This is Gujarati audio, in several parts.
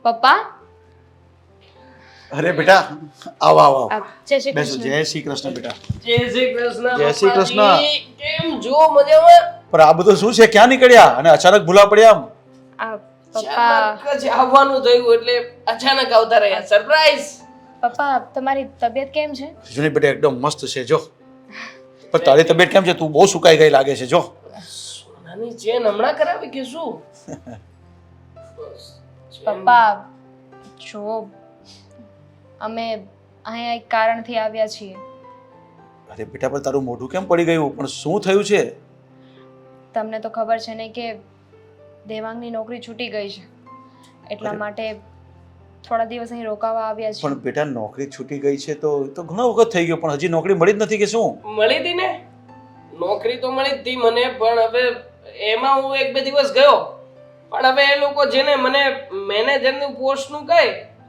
પપ્પા અરે બેટા આવો આવો આવો. જય શ્રી બેસો. કૃષ્ણ. જય શ્રી કૃષ્ણ બેટા. જય શ્રી કૃષ્ણ જય શ્રી કૃષ્ણ. પપ્પાજી. કેમ છો મજામાં? પણ આ બધું શું છે? ક્યાં નીકળ્યા અને અચાનક ભૂલા પડ્યા આમ? પપ્પા અચાનક જ આવવાનું થયું એટલે અચાનક આવતા રહ્યા. સરપ્રાઈઝ. પપ્પા તમારી તબિયત કેમ છે? જુની બેટા એકદમ મસ્ત છે જો. પણ તારી તબિયત કેમ છે? તું બહુ સુકાઈ ગઈ લાગે છે જો. સોનાની ચેન હમણાં કરાવી કે શું? પપ્પા જો અમે અહીંયા એક કારણથી આવ્યા છીએ. અરે બેટા પણ તારું મોઢું કેમ પડી ગયું? પણ શું થયું છે? તમને તો ખબર છે ને કે દેવાંગની નોકરી છૂટી ગઈ છે, એટલા અરે. માટે થોડા દિવસ અહીં રોકાવા આવ્યા છીએ. પણ બેટા નોકરી છૂટી ગઈ છે તો ઘણો વખત થઈ ગયો, પણ હજી નોકરી મળી જ નથી કે શું? મળી હતી ને નોકરી તો મળી જ હતી મને, પણ હવે એમાં હું એક બે દિવસ ગયો, પણ હવે એ લોકો જેને મને મેનેજરનું પોસ્ટનું કહે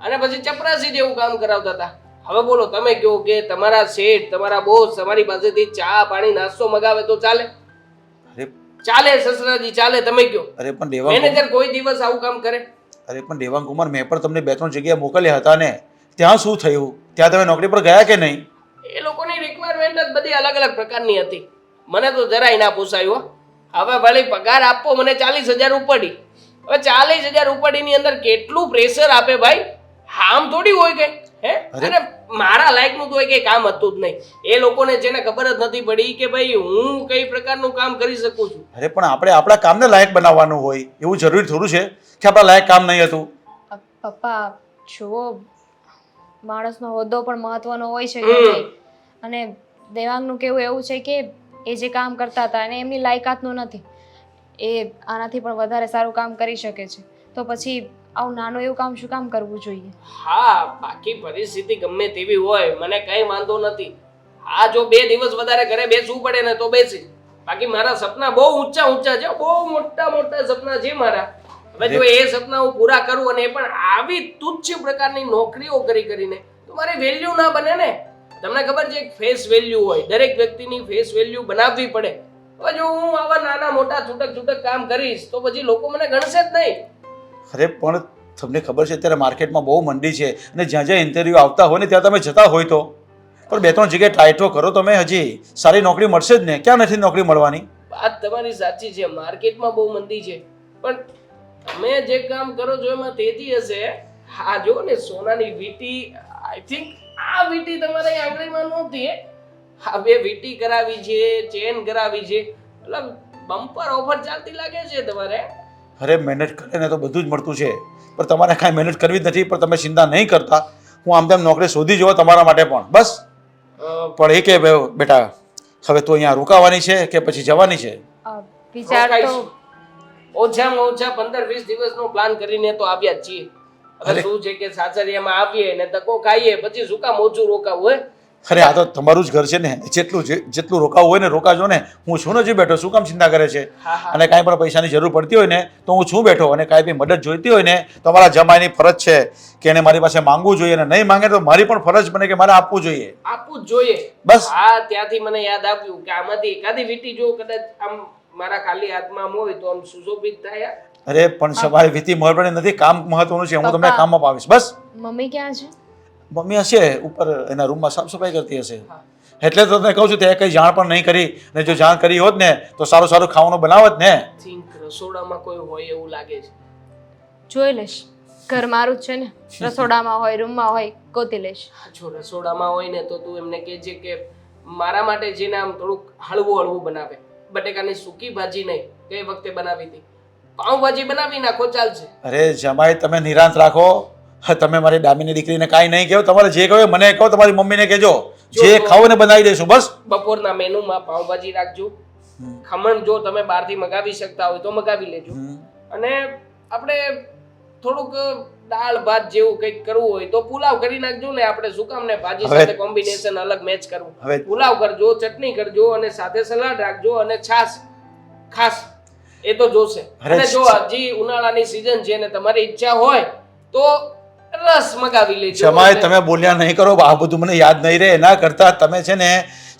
અને પછી ચપરાસી જેવું કામ કરાવતા હતા. હવે બોલો તમે કહો કે તમારા શેઠ તમારા બોસ તમારી પાસેથી ચા પાણી નાસ્તો મગાવે તો ચાલે? અરે ચાલે સસરાજી ચાલે? તમે કહો. અરે પણ દેવાંગ મેનેજર કોઈ દિવસ આવું કામ કરે? અરે પણ દેવાંગ કુમાર, મેં પણ તમને 2-3 જગ્યાએ મોકલ્યા હતા ને, ત્યાં શું થયું? ત્યાં તમે નોકરી પર ગયા કે નહીં? એ લોકોની રિક્વાયરમેન્ટ જ બધી અલગ અલગ પ્રકારની હતી. મને તો જરાય ના પોસાયું હો. હવે વળી પગાર આપવો મને 40,000 ઉપડી. હવે 40,000 ઉપડીની અંદર કેટલું પ્રેશર આપે ભાઈ? આમ થોડી હોય કે હે? અને મારા લાયકનું તો કઈ કામ હતું જ નહીં. એ લોકોને જેને ખબર જ નથી પડી કે ભાઈ હું કઈ પ્રકારનું કામ કરી શકું છું. અરે પણ આપણે આપણા કામને લાયક બનાવવાનું હોય, એવું જરૂરી થોડું છે કે આપણા લાયક કામ નહીં હતું? પપ્પા જુઓ, માણસનો હોદ્દો પણ મહત્વનો હોય છે કે નહીં? અને દેવાંગનું કહેવું એવું છે કે એ જે કામ કરતા હતા અને એમની લાયકાતનું નથી, એ આનાથી પણ વધારે સારું કામ કરી શકે છે, તો પછી આવું નાનું એવું કામ શું કામ કરવું જોઈએ? હા, બાકી પરિસ્થિતિ ગમે તેવી હોય મને કઈ વાંધો નથી. આ જો 2 દિવસ વધારે ઘરે બેસવું પડે ને તો બેસી. બાકી મારા સપના બહુ ઊંચા ઊંચા છે, બહુ મોટા મોટા સપના છે મારા. હવે જો એ સપના હું પૂરા કરું અને એ પણ આવી તુચ્છ પ્રકારની નોકરીઓ કરીને તો મારી વેલ્યુ ના બને ને. તમને ખબર છે એક ફેસ વેલ્યુ હોય, દરેક વ્યક્તિની ફેસ વેલ્યુ બનાવવી પડે. હવે જો હું આવા નાના મોટા છૂટક કામ કરીશ તો પછી લોકો મને ગણશે જ નહીં. અરે પણ તમને ખબર છે અત્યારે માર્કેટમાં બહુ મંદી છે અને જ્યાં જ્યાં ઇન્ટરવ્યૂ આવતા હોય ને ત્યાં તમે જતા હોય તો પણ 2-3 જગ્યાએ ટ્રાય તો કરો તમે, હજી સારી નોકરી મળશે જ ને. ક્યાં નથી નોકરી મળવાની? વાત તમારી સાચી છે, માર્કેટમાં બહુ મંદી છે, પણ તમે જે કામ કરો છો એમાં તેજી હશે. હા જો ને સોનાની વીટી, આઈ થિંક આ વીટી તમારી આંગળીમાં નહોતી. આ 2 વીટી કરાવી છે, ચેન કરાવી છે, મતલબ બમ્પર ઓફર ચાલતી લાગે છે તમારે. અરે મહેનત કરે ને તો બધું જ મળતું છે, પણ તમારે કાંઈ મહેનત કરવી જ નથી. પણ તમે ચિંતા નહીં કરતા, હું આમ તેમ નોકરી શોધી જોવા તમારા માટે પણ. બસ પણ એ કે બેટા હવે તું અહીંયા રોકાવાની છે કે પછી જવાની છે? વિચાર તો ઓછામાં ઓછા 15-20 દિવસનો પ્લાન કરીને તો આવ્યા જ છીએ. હવે શું છે કે સાસરિયામાં આવીએ ને તકો ખાઈએ, પછી શું કામ ઓછું રોકાવું હોય? અરે આ તો તમારું જ ઘર છે ને, જેટલું રોકાવું હોય ને રોકાજો ને. હું છું ને હજી બેઠો, શું કામ ચિંતા કરે છે? અને કાંઈ પણ પૈસાની જરૂર પડતી હોય ને તો હું છું બેઠો, અને કાંઈ બી મદદ જોઈતી હોય ને તો મારા જમાઈની ફરજ છે કે એને મારી પાસે માંગવું જોઈએ, અને નહીં માંગે તો મારી પણ ફરજ બને કે મારે આપવું જોઈએ. આપવું જ જોઈએ બસ. હા, ત્યાંથી મને યાદ આવ્યું કે આમાંથી એકાદી વીટી જો કદાચ આમ મારા ખાલી હાથમાં હોય તો આમ સુશોભિત થાય. અરે પણ સવારે વીતી મહત્વની નથી, કામ મહત્વનું છે. હું તમને કામ અપાવીશ. બસ. મમ્મી ક્યાં છે? મમ્મી હશે ઉપર એના રૂમમાં સાફ સફાઈ કરતી હશે. એટલે તો તમને કહું છું તે કંઈ જાણ પણ નહીં કરી, ને જો જાણ કરી હોત ને તો સારું સારું ખાવાનું બનાવત ને. થિંક રસોડામાં કોઈ હોય એવું લાગે છે. જોઈ લઈશ, ઘર મારું જ છે ને, રસોડામાં હોય રૂમમાં હોય ગોતી લઈશ. જો રસોડામાં હોય ને તો તું એમને કહેજે કે મારા માટે જેને આમ થોડુંક હળવું બનાવે. બટેકાની સૂકી ભાજી નહીં, ગઈ વખતે બનાવી હતી. પાઉંભાજી બનાવી નાખો ચાલશે. અરે જમાઈ તમે નિરાંત રાખો. તમે મારી ડામીની દીકરીને કાંઈ નહીં કહો, તમારે જે કહો મને કહો, તમારી મમ્મીને કહેજો, જે ખાવ ને બનાવી દઈશું. બસ બપોરના મેનુમાં પાઉંભાજી રાખજો. ખમણ જો તમે બહારથી મગાવી શકતા હોય તો મગાવી લેજો. અને આપણે થોડુંક દાળ ભાત જેવું કંઈક કરવું હોય તો પુલાવ કરી નાખજો ને. આપણે શું કામ ને ભાજી સાથે કોમ્બિનેશન અલગ મેચ કરવું? પુલાવ કરજો, ચટણી કરજો અને સાથે સલાડ રાખજો અને છાશ ખાસ એ તો જોશે. અને જો હજી ઉનાળાની સીઝન છે ને તમારી ઈચ્છા હોય તો રસ મગાવી લેજો. જમાઈ તમે બોલ્યા નહીં કરો, આ બધું મને યાદ નહીં રહે. એના કરતા તમે છે ને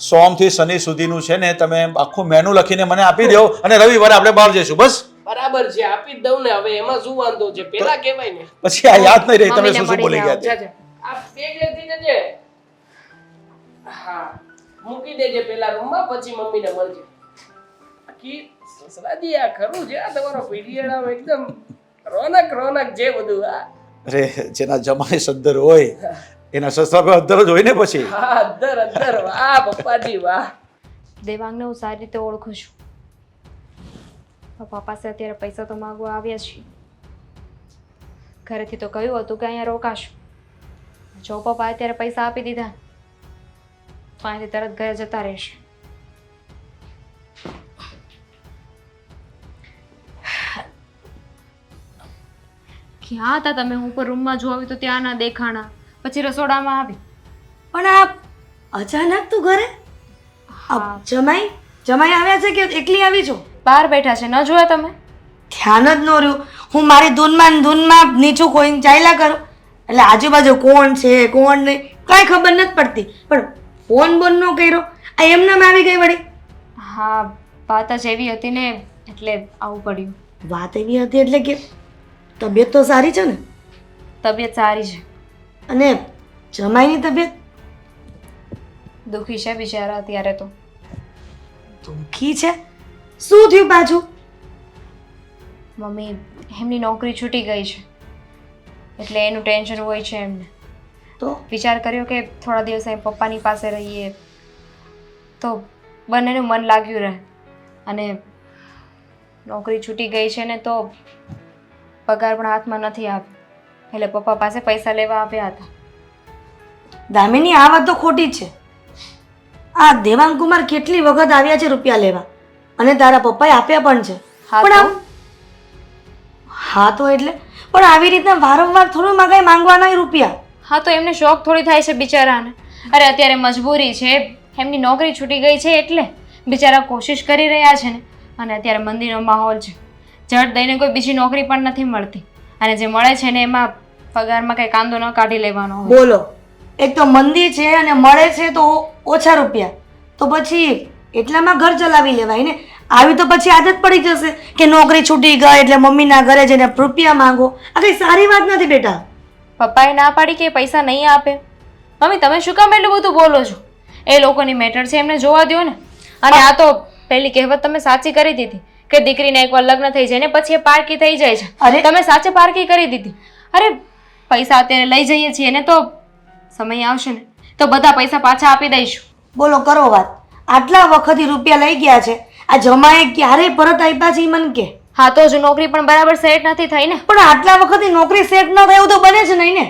સોમ થી શનિ સુધીનું છે ને તમે આખું મેનુ લખીને મને આપી દો અને રવિવારે આપણે બહાર જઈશું. બસ બરાબર છે, આપી જ દઉં ને, હવે એમાં શું વાંધો છે, પેલા કહેવાય ને. પછી આ યાદ નહીં રહી તમે મમ્મીને શું શું બોલી મળીને ગયા જા, જા. આ બેગ લેતી જજે. હા, મૂકી દેજે પેલા રૂમમાં, પછી મમ્મીને મળજે. બાકી સસરાજી આ ખરું છે, આ તમારો પીડિયાળામાં એકદમ રોનક રોનક છે બધું. અરે જેના જમાઈ સદ્દર હોય એના સસરા પર અદ્દર જ હોય ને પછી. હા, અદ્દર અદ્દર, વાહ પપ્પાજી વાહ. દેવાંગને હું સારી રીતે ઓળખું છું. પપ્પા પાસે અત્યારે પૈસા તો માગવા આવ્યા છીએ. ઘરેથી તો કહ્યું હતું કે અહીંયા રોકાશું. જો પપ્પા અત્યારે પૈસા આપી દીધા તો અહીંથી તરત ઘરે જતા રહેશે. ક્યાં હતા તમે? હું ઉપર રૂમમાં જોયું તો ત્યાં ના દેખાણા, પછી રસોડામાં આવી. પણ આ અચાનક તું ઘરે? હા, જમાઈ આવ્યા છે કે એકલી આવી છો? બહાર બેઠા છે, ન જોયા તમે? ધ્યાન જ ન રહ્યું. હું મારી ધૂનમાં નીચું ખોઈને ચાલ્યા કરું, એટલે આજુબાજુ કોણ છે કોણ નહીં કાંઈ ખબર નથી પડતી. પણ ફોન બોન ન કર્યો, આ એમનામ આવી ગઈ વળી. હા, વાત જ એવી હતી ને એટલે આવું પડ્યું. વાત એવી હતી એટલે કે તબિયત તો સારી છે ને? તબિયત સારી છે. અને જમાઈની તબિયત? દુઃખી છે બિચારા અત્યારે તો. દુઃખી છે? શું થયું પાછું? મમ્મી, એમની નોકરી છૂટી ગઈ છે એટલે એનું ટેન્શન હોય છે એમને. તો વિચાર કર્યો કે થોડા દિવસ અહીં પપ્પાની પાસે રહીએ તો બંનેનું મન લાગ્યું રહે. અને નોકરી છૂટી ગઈ છે ને તો પગાર પણ હાથમાં નથી આવ્યો, એટલે પપ્પા પાસે પૈસા લેવા આવ્યા હતા. દામિની, આ વાત તો ખોટી જ છે. આ દેવાંગ કુમાર કેટલી વખત આવ્યા છે રૂપિયા લેવા, અને તારા પપ્પાએ આપ્યા પણ છે. હા પણ તો? હા તો એટલે પણ આવી રીતના વારંવાર થોડું મગાઈ માંગવાના હોય રૂપિયા? હા તો એમને શોખ થોડી થાય છે બિચારાને. અરે અત્યારે મજબૂરી છે, એમની નોકરી છૂટી ગઈ છે એટલે બિચારા કોશિશ કરી રહ્યા છે ને. અને અત્યારે મંદીનો માહોલ છે, જડ દઈને કોઈ બીજી નોકરી પણ નથી મળતી, અને જે મળે છે ને એમાં પગારમાં કંઈ કાંદો ન કાઢી લેવાનો હોય. બોલો, એક તો મંદી છે અને મળે છે તો ઓછા રૂપિયા, તો પછી એટલામાં ઘર ચલાવી લેવાય ને. આવી તો પછી આદત પડી જશે કે નોકરી છૂટી ગઈ એટલે મમ્મીના ઘરે જઈને રૂપિયા માંગો. આ કઈ સારી વાત નથી બેટા. પપ્પાએ ના પાડી કે પૈસા નહીં આપે. મમ્મી, તમે શું કામ એટલું બધું બોલો છો? એ લોકોની મેટર છે, એમને જોવા દો ને. અને આ તો પહેલી કહેવત તમે સાચી કરી દીધી કે દીકરીને એકવાર લગ્ન થઈ જાય ને પછી એ પારકી થઈ જાય છે. અરે! તમે સાચે પારકી કરી દીધી. અરે પૈસા અત્યારે લઈ જઈએ છીએ ને તો સમય આવશે ને તો બધા પૈસા પાછા આપી દઈશું. બોલો, કરો વાત. આટલા વખતથી રૂપિયા લઈ ગયા છે, આ જમાએ ક્યારેય પરત આપ્યા છે? ઈ મને કે. હા તો હજુ નોકરી પણ બરાબર સેટ નથી થઈ ને. પણ આટલા વખતથી નોકરી સેટ ન થયું તો બને જ નહીં ને.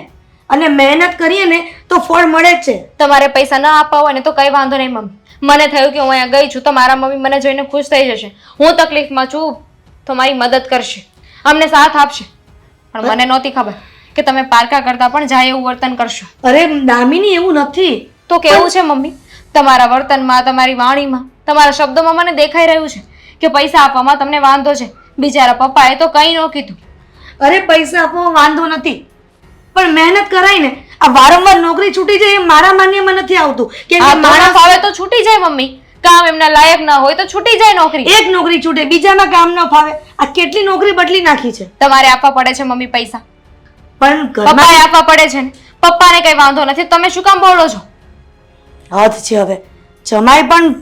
અને મહેનત કરીએ ને તો ફળ મળે જ છે. તમારે પૈસા ન આપવા હોય ને તો કઈ વાંધો નહીં મમ્મી. મને થયું કે હું અહીંયા ગઈ છું તો મારા મમ્મી મને જોઈને ખુશ થઈ જશે. હું તકલીફમાં છું તો મારી મદદ કરશે, અમને સાથ આપશે. પણ મને નહોતી ખબર કે તમે પારકા કરતા પણ જાય એવું વર્તન કરશો. અરે દામિની, એવું નથી. તો કેવું છે મમ્મી? તમારા વર્તનમાં, તમારી વાણીમાં, તમારા શબ્દોમાં મને દેખાઈ રહ્યું છે કે પૈસા આપવામાં તમને વાંધો છે. બિચારા પપ્પાએ તો કંઈ ન કીધું. અરે પૈસા આપવામાં વાંધો નથી, પણ મહેનત કરાય ને. આ વારંવાર નોકરી છૂટી જાય એ મારા માન્યમાં નથી આવતું. કેમ કે માણસ ફાવે તો છૂટી જાય મમ્મી. કામ એમના લાયક ના હોય તો છૂટી જાય નોકરી. એક નોકરી છૂટે, બીજામાં કામ ન ફાવે. આ કેટલી નોકરી બદલી નાખી છે. તમારે આપવા પડે છે મમ્મી પૈસા. પણ ઘરમાં પપ્પાએ આપવા પડે છે ને. પપ્પાને કઈ વાંધો નથી, તમે શું કામ બોલો છો? હદ છે હવે. જમાઈ પણ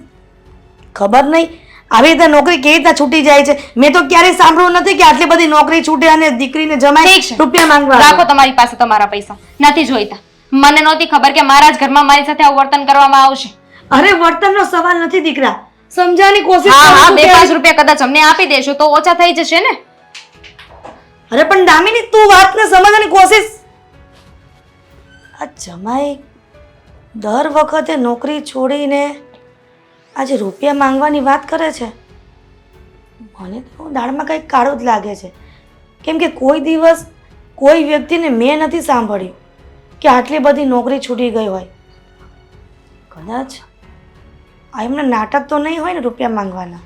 ખબર નહીં આવી રીતે નોકરી કેવી રીતે છૂટી જાય છે. મેં તો ક્યારેય સાંભળ્યું નથી કે આટલી બધી નોકરી છૂટે અને દીકરીને જમાઈ ઠીક છે. રૂપિયા માંગવા આવે. રાખો તમારી પાસે તમારા પૈસા. નથી જોઈતા. મને નહોતી ખબર કે મારા જ ઘરમાં મારી સાથે આવું વર્તન કરવામાં આવશે. અરે વર્તનનો સવાલ નથી દીકરા, સમજાવવાની કોશિશ હા હા, કરું છું 2-5 કે- રૂપિયા કદાચ અમને આપી દેશો તો ઓછા થઈ જશે ને. અરે પણ દામિની, તું વાતને સમજવાની કોશિશ. આ જમાઈ દર વખતે નોકરી છોડીને આજે રૂપિયા માંગવાની વાત કરે છે. મને તો દાળમાં કંઈક કાળું જ લાગે છે. કેમ કે કોઈ દિવસ કોઈ વ્યક્તિને મેં નથી સાંભળ્યું કે આટલી બધી નોકરી છૂટી ગઈ હોય. કદાચ આ એમના નાટક તો નહીં હોય ને રૂપિયા માંગવાના.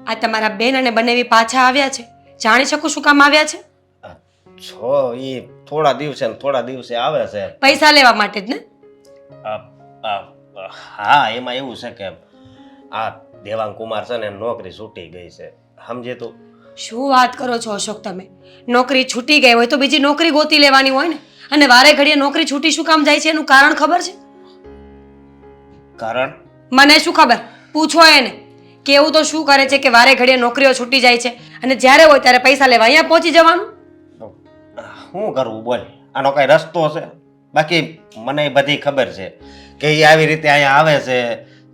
આ તમારા બેન અને બંનેવી પાછા આવ્યા છે. જાણી શકું શું કામ આવ્યા છે? છો એ થોડા દિવસે આવે છે. પૈસા લેવા માટે જ ને? હા, એમાં એવું છે કે આ દેવાંગ કુમાર છે ને નોકરી છૂટી ગઈ છે, સમજે તું? શું વાત કરો છો અશોક તમે? નોકરી છૂટી ગઈ હોય તો બીજી નોકરી ગોતી લેવાની હોય ને. અને વારે ઘડીએ નોકરી છૂટી શું કામ જાય છે એનું કારણ ખબર છે? કારણ મને શું ખબર, પૂછો એને કે એવું તો શું કરે છે કે વારે ઘડીએ નોકરીઓ છૂટી જાય છે અને જ્યારે હોય ત્યારે પૈસા લેવા અહીંયા પહોંચી જવાનું. શું કરવું બોલ, આનો કઈ રસ્તો છે? બાકી મને બધી ખબર છે કે એ આવી રીતે અહીંયા આવે છે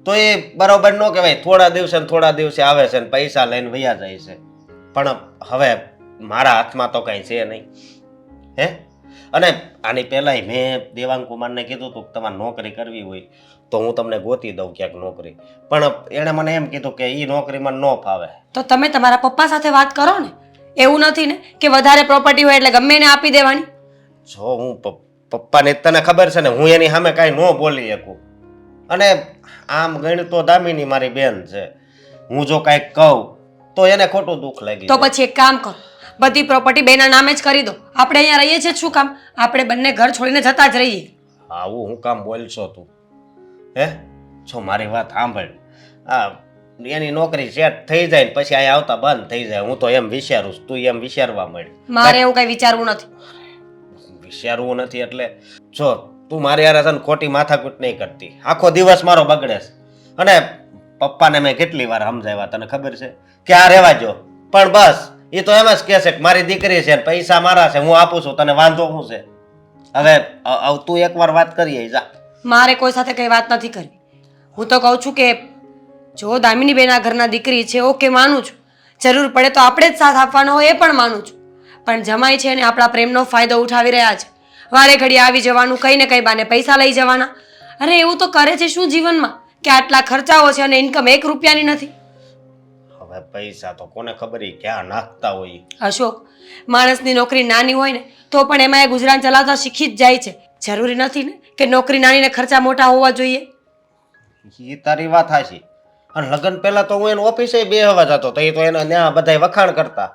તો એ બરોબર ન કહેવાય. થોડા દિવસે આવે છે ને પૈસા લઈને વયા જાય છે. પણ હવે મારા હાથમાં તો કઈ છે નહીં, હે? અને આની પહેલાંય મેં દેવાંગ કુમારને કીધું હતું કે તમારે નોકરી કરવી હોય તો હું તમને ગોતી દઉં ક્યાંક નોકરી, પણ એણે મને એમ કીધું કે એ નોકરીમાં ન ફાવે. તો તમે તમારા પપ્પા સાથે વાત કરો ને. એવું નથી ને કે વધારે પ્રોપર્ટી હોય એટલે ગમે એને આપી દેવાની. જો હું પપ્પાને તને ખબર છે ને હું એની સામે કાંઈ ન બોલી શકું. અને આમ ગણ તો દામિની મારી બેન છે, હું જો કાંઈક કહું તો એને ખોટું દુઃખ લાગી તો જાય. પછી એક કામ કરો, બધી પ્રોપર્ટી બેના નામે જ કરી દો. આપણે અહીંયા રહીએ છીએ શું કામ? આપણે બંને ઘર છોડીને જતા જ રહીએ. આવું હું કામ બોલશો તું, હે? જો મારી વાત સાંભળ, આ એની નોકરી સેટ થઈ જાય ને પછી અહીંયા આવતા બંધ થઈ જાય, હું તો એમ વિચારું છું, તું એમ વિચારવા માંડ. મારે એવું કઈ વિચારવું નથી. વિચારવું નથી એટલે જો તું મારી હારે છે ને ખોટી માથાકૂટ નહીં કરતી. આખો દિવસ મારો બગડે છે. અને પપ્પાને મેં કેટલી વાર સમજાવ્યા, તને ખબર છે કે આ રહેવા જો, પણ બસ એ તો એમ જ કહે છે કે મારી દીકરી છે પૈસા મારા છે, હું આપું છું, તને વાંધો શું છે? હવે તું એકવાર વાત કરીએ જા. મારે કોઈ સાથે કઈ વાત નથી કરવી. હું તો કહું છું કે જો દામિની બેન આ ઘરના દીકરી છે, ઓકે માનું છું, જરૂર પડે તો આપણે જ સાથ આપવાનો હોય એ પણ માનું છું, પણ જમાઈ છે ને આપણા પ્રેમનો ફાયદો ઉઠાવી રહ્યા છે. વારે ઘડી આવી જવાનું, કઈ ને કઈ બાને પૈસા લઈ જવાના. અરે એવું તો કરે છે શું જીવનમાં કે આટલા ખર્ચાઓ છે અને ઇન્કમ 1 રૂપિયાની નથી. હવે પૈસા તો કોને ખબર ક્યાં નાખતા હોય. અશોક, માણસની નોકરી નાની હોય ને તો પણ એમાં એ ગુજરાન ચલાવતા શીખી જ જાય છે. જરૂરી નથી ને કે નોકરી નાની ને ખર્ચા મોટા હોવા જોઈએ. એ તારી વાત હાચી. અને લગ્ન પહેલા તો હું એની ઓફિસે બેહવા જતો તો એ તો એના ત્યાં બધા વખાણ કરતા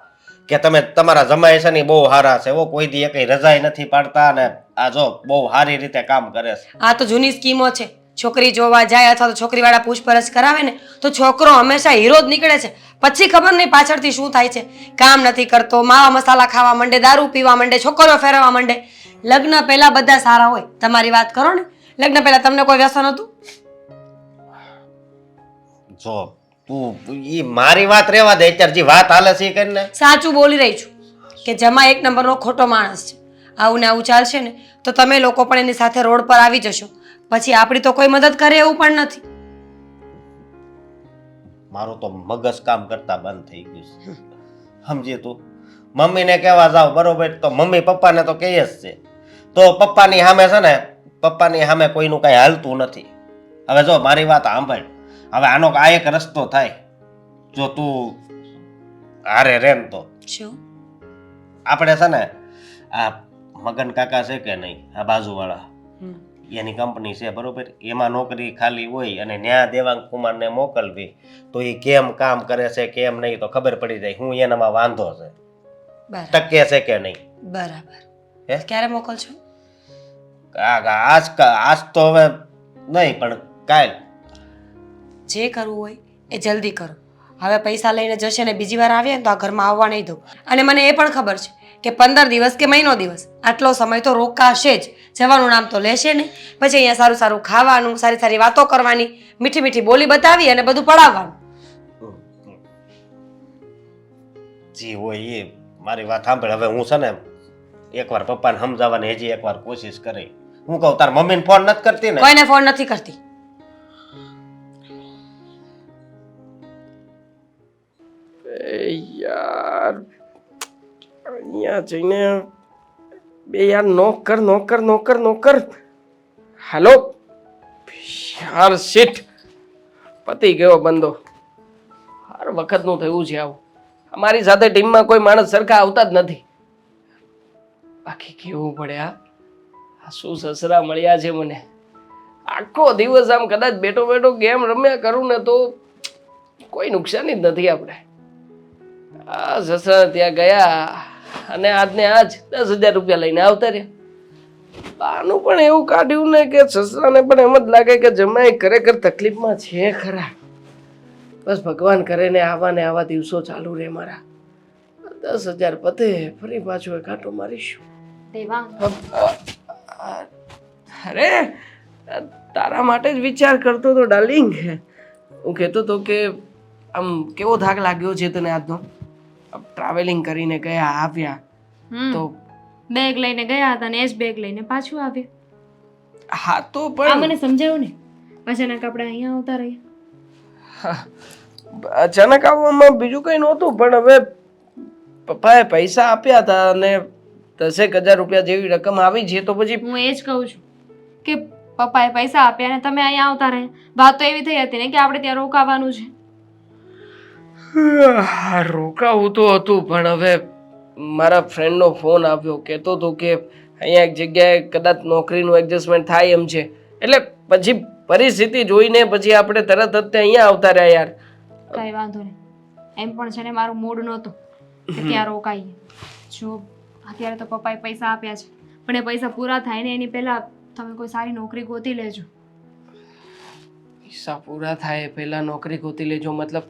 કે તમે તમારા જમાઈ છે ને બહુ સારા છે, કોઈ દી એકઈ રજાઈ નથી પાડતા અને આ જો બહુ સારી રીતે કામ કરે છે. આ તો જૂની સ્કીમો છે. છોકરી જોવા જાય અથવા તો છોકરીવાળા પૂછપરછ કરાવે ને તો છોકરો હંમેશા હીરો જ નીકળે છે. પછી ખબર નહીં પાછળથી શું થાય છે. કામ નથી કરતો, માવા મસાલા ખાવા માંડે, દારૂ પીવા માંડે, છોકરીઓ ફેરવવા માંડે. લગ્ન પહેલા બધા સારા હોય. તમારી વાત કરો ને, લગ્ન પહેલા તમને કોઈ વ્યસન હતું? જો તું ઈ મારી વાત રેવા દે, અત્યારે જે વાત હાલે છે એ કરીને. સાચું બોલી રહી છું કે જમા 1 નંબરનો ખોટો માણસ છે. આવું ને આવું ચાલશે ને તો તમે લોકો પણ એની સાથે રોડ પર આવી જશો. પછી આપણી તો કોઈ મદદ કરે એવું પણ નથી. મારું તો મગજ કામ કરતા બંધ થઈ ગયું છે, સમજી તું? મમ્મીને કહેવા જાવ બરોબર તો મમ્મી પપ્પાને તો કહે જ છે, તો પપ્પાની સામે છે ને પપ્પાની સામે કોઈનું કાંઈ હાલતું નથી. હવે જો મારી વાત સાંભળ, હવે આનો આ એક રસ્તો થાય, જો તું હારે રે ને તો શું આપણે છે ને આ મગન કાકા છે કે નહીં, આ બાજુવાળા, એની કંપની છે બરોબર, એમાં નોકરી ખાલી હોય અને ન્યા દેવાંગ કુમારને મોકલવી તો એ કેમ કામ કરે છે કેમ નહીં તો ખબર પડી જાય હું એનામાં વાંધો છે, ટકે છે કે નહીં. બરાબર. હે? ક્યારે મોકલશો? આજ તો હવે નહીં પણ કાલ. જે કરવું હોય એ જલ્દી કરો. હવે પૈસા લઈને જશે ને બીજી વાર આવીએ ને તો આ ઘરમાં આવવા નહીં દઉં. અને મને એ પણ ખબર છે કે 15 દિવસ કે મહિનો દિવસ આટલો સમય તો રોકાશે જ. જવાનું નામ તો લેશે નહીં. પછી અહીંયા સારું સારું ખાવાનું, સારી સારી વાતો કરવાની, મીઠી મીઠી બોલી બતાવી અને બધું પડાવવાનું. જી હોય એ મારી વાત સાંભળ. હવે હું છે ને એકવાર પપ્પાને સમજાવવાની હજી એકવાર કોશિશ કરી. હું કહું તાર મમ્મીને ફોન નથી કરતી ને? કોઈને ફોન નથી કરતી. યાર અહીંયા જઈને બે યાર નોકર. હાલો યાર, શીટ પતી ગયો બંધો. હર વખતનું થયું છે આવું. અમારી સાથે ટીમમાં કોઈ માણસ સરખા આવતા જ નથી. બાકી કેવું પડે આ શું સસરા મળ્યા છે મને. આખો દિવસ આમ કદાચ બેઠો બેઠો ગેમ રમ્યા કરું ને તો કોઈ નુકસાન જ નથી આપણે. આ સસરા ત્યાં ગયા અને આજને આજ 10,000 રૂપિયા લઈને આવતા રહ્યા. બાનું પણ એવું કાઢ્યું ને કે સસરાને પણ એમ જ લાગે કે જમાઈ ખરેખર તકલીફમાં છે ખરા. બસ ભગવાન કરે ને આવા દિવસો ચાલુ રહે મારા. 10,000 પતે ફરી પાછો એક આંટો મારીશું. દેવાંગ, અરે તારા માટે જ વિચાર કરતો તો ડાર્લિંગ. હું કહેતો તો કે આમ કેવો થાક લાગ્યો છે તને આજનો? ટ્રાવેલિંગ કરીને ગયા આવ્યા તો બેગ લઈને ગયા હતા ને એ જ બેગ લઈને પાછું આવ્યા. હા તો આ પણ મને સમજાવું ને. અચાનક આપણે અહીંયા આવતા રહ્યા. અચાનક આવવામાં બીજું કઈ નહોતું, પણ હવે પપ્પાએ પૈસા આપ્યા હતા અને 10,000 રૂપિયા જેવી રકમ આવી છે તો પછી હું એ જ કહું છું કે પપ્પાએ પૈસા આપ્યા અને તમે અહીંયા આવતા રહ્યા. વાત તો એવી થઈ હતી ને કે આપણે ત્યાં રોકાવાનું છે. રોકાવું તો હતું, પણ હવે મારા ફ્રેન્ડનો ફોન આવ્યો, કહેતો હતો કે અહીંયા એક જગ્યાએ કદાચ નોકરીનું એડજસ્ટમેન્ટ થાય એમ છે. એટલે પછી પરિસ્થિતિ જોઈને પછી આપણે તરત જ તે અહીંયા આવતા રહ્યા યાર. કઈ વાંધો નહીં. એમ પણ છે ને મારું મૂડ નહોતું કે ત્યાં રોકાઈએ. જો અત્યારે તો પપ્પાએ પૈસા આપ્યા છે, પણ એ પૈસા પૂરા થાય ને એની પહેલા તમે કોઈ સારી નોકરી ગોતી લેજો. પૈસા પૂરા થાય પહેલા નોકરી ગોતી લેજો મતલબ?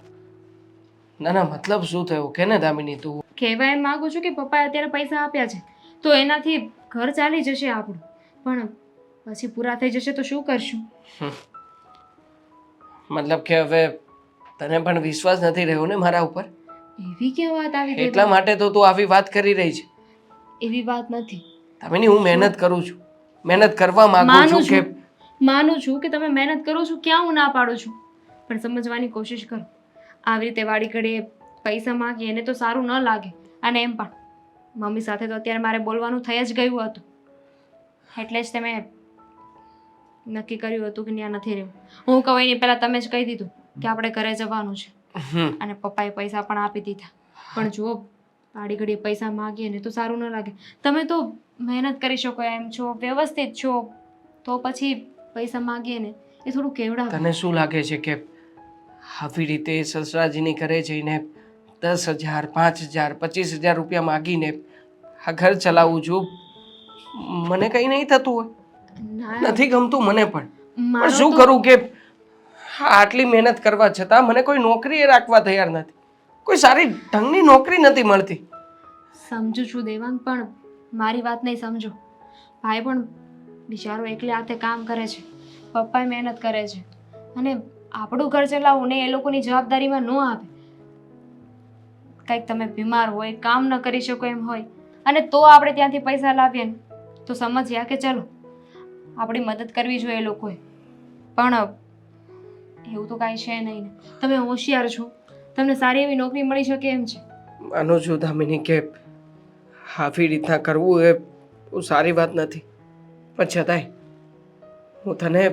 ના મતલબ શું થયો કે ને દામિની તું? કહેવા એમ માંગુ છું કે પપ્પાએ અત્યારે પૈસા આપ્યા છે તો એનાથી ઘર ચાલી જશે આપણું, પણ પછી પૂરા થઈ જશે તો શું કરશું? મતલબ કે હવે તને પણ વિશ્વાસ નથી રહ્યો ને મારા ઉપર? એવી ક્યાં વાત આવી ગઈ? એટલા માટે તો તું આવી વાત કરી રહી છે. એવી વાત નથી. દામિની હું મહેનત કરું છું, મહેનત કરવા માંગુ માનું છું કે માનું છું કે તમે મહેનત કરો છો, ક્યાં હું ના પાડું છું, પણ સમજવાની કોશિશ કરો. આવી રીતે વાડી ઘડીએ પૈસા માંગીએ એને તો સારું ન લાગે. અને એમ પણ મમ્મી સાથે તો અત્યારે મારે બોલવાનું થઈ જ ગયું હતું, એટલે જ તમે નક્કી કર્યું હતું કે ત્યાં નથી રહેવું. હું કહું એની પહેલાં તમે જ કહી દીધું કે આપણે ઘરે જવાનું છે, અને પપ્પાએ પૈસા પણ આપી દીધા. પણ જુઓ, વાડી ઘડીએ પૈસા માંગીએ ને તો સારું ન લાગે. તમે તો મહેનત કરી શકો એમ છો, વ્યવસ્થિત છો, તો પછી પૈસા માંગીએ ને એ થોડું કેવડાવે. તને શું લાગે છે કે આવી રીતે સસરાજીની ઘરે જઈને 10,000, 5,000, 25,000 રૂપિયા માગીને આ ઘર ચલાવું છું મને કંઈ નહીં થતું હોય? ના, નથી ગમતું મને પણ. મારો પણ શું તો- કરું કે આટલી મહેનત કરવા છતાં મને કોઈ નોકરી એ રાખવા તૈયાર નથી. કોઈ સારી ઢંગની નોકરી નથી મળતી. સમજુ છું દેવાંગ, પણ મારી વાત નહીં સમજો. ભાઈ પણ બિચારો એકલે હાથે કામ કરે છે, પપ્પાએ મહેનત કરે છે, અને આપણું ઘર ચલાવવું ને એ લોકોની જવાબદારીમાં ન આવે. કંઈક તમે બીમાર હોય, કામ ન કરી શકો એમ હોય, અને તો આપણે ત્યાંથી પૈસા લાવીએ ને તો સમજ્યા કે ચલો આપણી મદદ કરવી જોઈએ એ લોકોએ. પણ એવું તો કાંઈ છે નહીં ને. તમે હોશિયાર છો, તમને સારી એવી નોકરી મળી શકે એમ છે. માનું છું દામિની કે આવી રીતના કરવું એ બહુ સારી વાત નથી, પણ છતાંય હું તને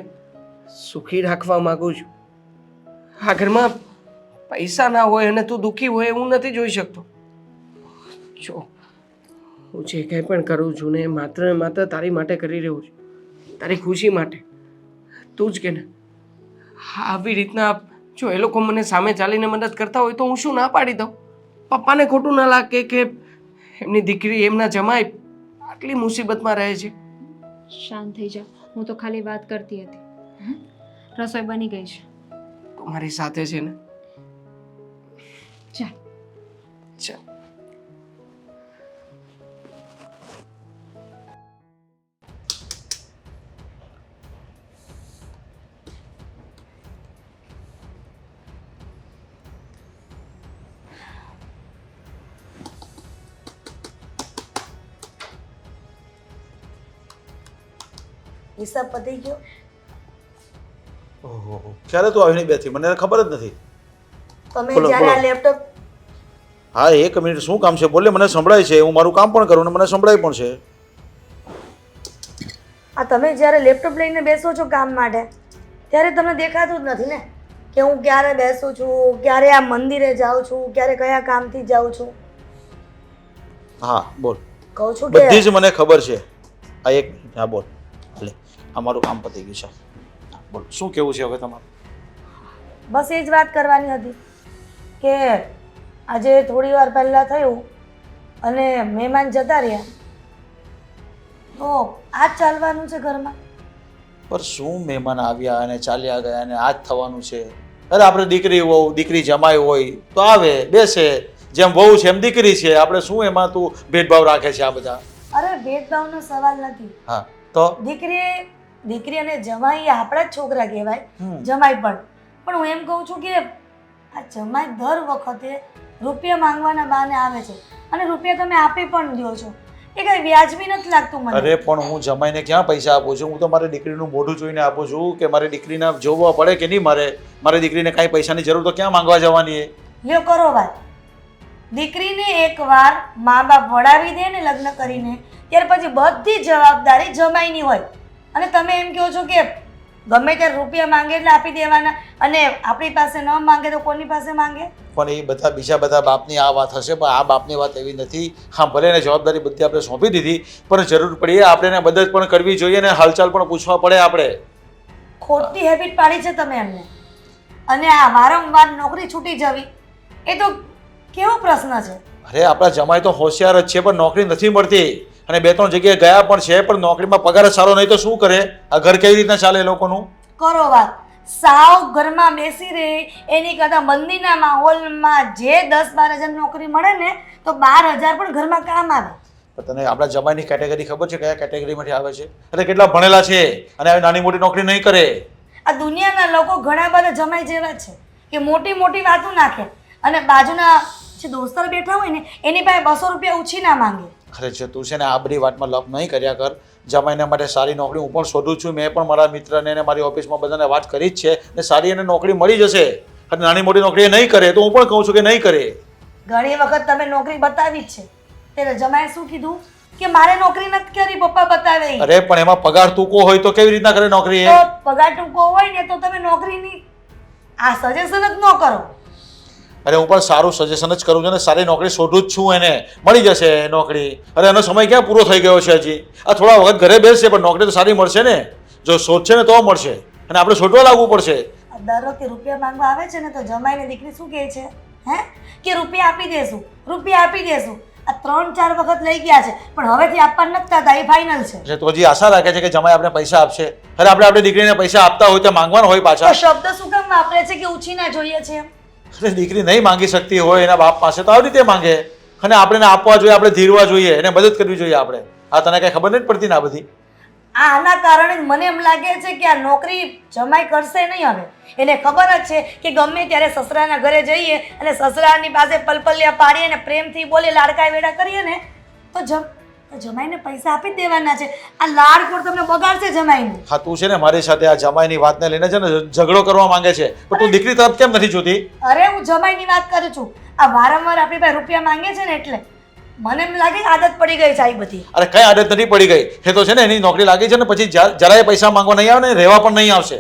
સુખી રાખવા માંગુ છું. આ ઘરમાં પૈસા ના હોય અને તું દુઃખી હોય એવું નથી જોઈ શકતો. જો હું જે કંઈ પણ કરું છું ને એ માત્ર ને માત્ર તારી માટે કરી રહ્યો છું, તારી ખુશી માટે. તું જ કે ને આવી રીતના જો એ લોકો મને સામે ચાલીને મદદ કરતા હોય તો હું શું ના પાડી દઉં? પપ્પાને ખોટું ના લાગે કે એમની દીકરી, એમના જમાઈ આટલી મુસીબતમાં રહે છે. શાંત થઈ જાઓ, હું તો ખાલી વાત કરતી હતી. રસોઈ બની ગઈ છે. તું મારી સાથે છે ને? ચાલ. ચાલ. હિસાબ પતી ગયો? ઓહો, ક્યારે તું આવીને બેઠી? મને ખબર જ નથી. તમે બોલો, જ્યારે આ બોલો. લેપટોપ હા, એક મિનિટ, શું કામ છે? બોલે, મને સંભળાય છે. હું મારું કામ પણ કરું ને મને સંભળાય પણ છે. આ તમે જ્યારે લેપટોપ લઈને બેસો છો કામ માટે ત્યારે તમને દેખાતું જ નથી ને કે હું ક્યારે બેસું છું, ક્યારે આ મંદિરે જાઉં છું, ક્યારે કયા કામથી જાઉં છું. હા, બોલ. કહું છું કે બધી જ મને ખબર છે. આ એક મિનિટ, હા બોલ. લે, આ મારું કામ પતી ગયું છે. હા, બોલ, શું કેવું છે હવે તમારું? બસ એ જ વાત કરવાની હતી કે આજે થોડી વાર પહેલાં થયું અને મહેમાન જતા રહ્યા તો આ જ ચાલવાનું છે ઘરમાં? પર શું મહેમાન આવ્યા અને ચાલ્યા ગયા અને આ જ થવાનું છે? અરે આપણે દીકરી વહુ દીકરી જમાઈ હોય તો આવે બેસે, જેમ વહુ છે એમ દીકરી છે, આપણે શું એમાં તું ભેદભાવ રાખે છે આ બધા? અરે ભેદભાવનો સવાલ નથી. હા તો દીકરી અને જમાઈ આપણા જ છોકરા કહેવાય, જમાઈ પણ હું એમ કહું છું કે આ જમાઈ દર વખતે રૂપિયા માંગવાના બહાને આવે છે અને રૂપિયા તમે આપી પણ દો છો, એ કઈ વ્યાજબી નથી લાગતું મને. અરે પણ હું જમાઈને ક્યાં પૈસા આપું છું? હું તો મારી દીકરીનું મોઢું જોઈને આપું છું કે મારી દીકરીને જોવા પડે કે નહીં. મારી દીકરીને કાંઈ પૈસાની જરૂર તો ક્યાં માંગવા જવાની એ? લ્યો કરો વાત. દીકરીને એકવાર મા બાપ વડાવી દે ને લગ્ન કરીને, ત્યાર પછી બધી જવાબદારી જમાઈની હોય અને તમે એમ કહો છો કે ગમે ત્યારે રૂપિયા માંગે એટલે આપી દેવાના અને આપણી પાસે ન માંગે તો કોની પાસે માંગે? પણ એ બધા બીજા બધા બાપની આ વાત હશે, પણ આ બાપની વાત એવી નથી. હા ભલે ને જવાબદારી બધી આપણે સોંપી દીધી, પણ જરૂર પડીએ આપણે એને મદદ પણ કરવી જોઈએ ને હાલચાલ પણ પૂછવા પડે આપણે. ખોટી હેબિટ પાડી છે તમે એમને. અને આ વારંવાર નોકરી છૂટી જવી એ તો કેવો પ્રશ્ન છે? અરે આપણા જમાઈ તો હોશિયાર જ છે, પણ નોકરી નથી મળતી અને 2-3 જગ્યાએ ગયા પણ છે, પણ નોકરીમાં પગાર સારો નહીં તો શું કરે? આ ઘર કેવી રીતના ચાલે એ લોકોનું? કરો વાત. સાવ ઘરમાં બેસી રહે એની કરતાં મંદિરના માહોલમાં જે 10-12 હજાર નોકરી મળે ને તો 12,000 પણ ઘરમાં કામ આવે. તને આપણા જમાઈની કેટેગરી ખબર છે કયા કેટેગરીમાંથી આવે છે? અરે કેટલા ભણેલા છે અને આવી નાની મોટી નોકરી નહીં કરે. આ દુનિયાના લોકો ઘણા બધા જમાઈ જેવા છે કે મોટી મોટી વાતો નાખે અને બાજુના જે દોસ્તર બેઠા હોય ને એની પાસે 200 રૂપિયા ઉછી ના માંગે. અરે છે તું છે ને આ બધી વાતમાં લપ નહીં કર્યા કર. જમાઈના માટે સારી નોકરી હું પણ શોધું છું. મેં પણ મારા મિત્રને અને મારી ઓફિસમાં બધાને વાત કરી જ છે ને સારી એને નોકરી મળી જશે. અને નાની મોટી નોકરી એ નહીં કરે તો હું પણ કહું છું કે નહીં કરે. ઘણી વખત તમે નોકરી બતાવી જ છે, ત્યારે જમાઈએ શું કીધું કે મારે નોકરી નથી કરી, પપ્પા બતાવે. અરે પણ એમાં પગાર ટૂંકો હોય તો કેવી રીતના કરે નોકરી? તો પગાર ટૂંકો હોય ને તો તમે નોકરીની આ સજેશન જ ન કરો. અરે હું પણ સારું સજેશન જ કરું છું ને સારી નોકરી શોધું જ છું. એને મળી જશે નોકરી. અરે એનો સમય ક્યાં પૂરો થઈ ગયો છે હજી? આ થોડા વખત ઘરે બેસશે પણ નોકરી તો સારી મળશે ને. જો શોધશે ને તો મળશે અને આપણે શોધવા લાગવું પડશે. દર વખતે રૂપિયા માંગવા આવે છે ને તો જમાઈને દીકરી શું કહે છે કે રૂપિયા આપી દેશું, રૂપિયા આપી દેશું. આ 3-4 વખત લઈ ગયા છે પણ હવેથી આપવા નથી થતા, એ ફાઇનલ છે. એટલે તો હજી આશા રાખે છે કે જમાઈ આપણે પૈસા આપશે. અરે આપણે આપણી દીકરીને પૈસા આપતા હોય તો માંગવાનો હોય પાછા. તો શબ્દ શું કામ વાપરે છે કે ઉછીના જોઈએ છે? અરે દીકરી નહીં માંગી શકતી હોય એના બાપ પાસે તો આવી રીતે માંગે અને આપણે એને આપવા જોઈએ, આપણે ધીરવા જોઈએ, એને મદદ કરવી જોઈએ આપણે. આ તને કઈ ખબર નથી પડતી ને આ બધી? આના કારણે મને એમ લાગે છે કે આ નોકરી જમાઈ કરશે નહીં. હવે એને ખબર જ છે કે ગમે ત્યારે સસરાના ઘરે જઈએ અને સસરાની પાસે પલપલિયા પાડીએ ને પ્રેમથી બોલે લાડકા વેડા કરીએ ને તો જમાઈને પૈસા આપી જ દેવાના છે. આ લાડકોડ તમને બગાડશે જમાઈને. હા તું છે ને મારી સાથે આ જમાઈની વાતને લઈને છે ને ઝઘડો કરવા માંગે છે, પણ તું દીકરી તરફ કેમ નથી જોતી? અરે હું જમાઈની વાત કરું છું. આ વારંવાર આપણી પાસે રૂપિયા માંગે છે ને એટલે મને એમ લાગે કે આદત પડી ગઈ છે આ બધી. અરે કઈ આદત નથી પડી ગઈ. એ તો છે ને એની નોકરી લાગી છે ને પછી જરાય પૈસા માંગવા નહીં આવે ને રહેવા પણ નહીં આવશે.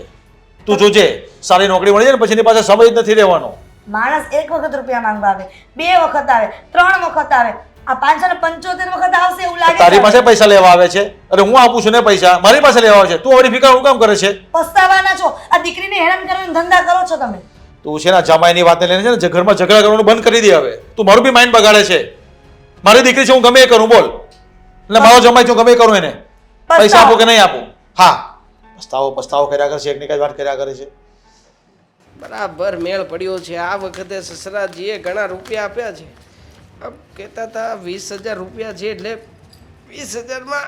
તું જોજે સારી નોકરી મળી જાય ને પછી એની પાસે સમય જ નથી રહેવાનો. માણસ 1 વખત રૂપિયા માંગવા આવે, 2 વખત આવે, 3 વખત આવે, આ 575 વખત આવશે એવું લાગે. તારી પાસે પૈસા લેવા આવે છે? અરે હું આપું છું ને પૈસા, મારી પાસે લેવા આવે છે. તું આવડી ફિકર હું કામ કરે છે? પસ્તાવાના છો. આ દીકરીને હેરાન કરવાનો ધંધા કરો છો તમે. તું છે ને જમાઈની વાતને લઈને છે ને ઘરમાં ઝઘડા કરવાનું બંધ કરી દે હવે. તું મારું બી માઇન્ડ બગાડે છે. મારી દીકરી છે હું ગમે એ કરું બોલ, એટલે મારો જમાઈ છું ગમે એ કરું એને. પૈસા આપો કે નહીં આપું? હા પસ્તાવો કર્યા કરે છે, એકની કઈ વાત કર્યા કરે છે. બરાબર મેળ પડ્યો છે. આ વખતે સસરાજીએ ઘણા રૂપિયા આપ્યા છે. કહેતા હતા 20,000 રૂપિયા છે એટલે 20,000માં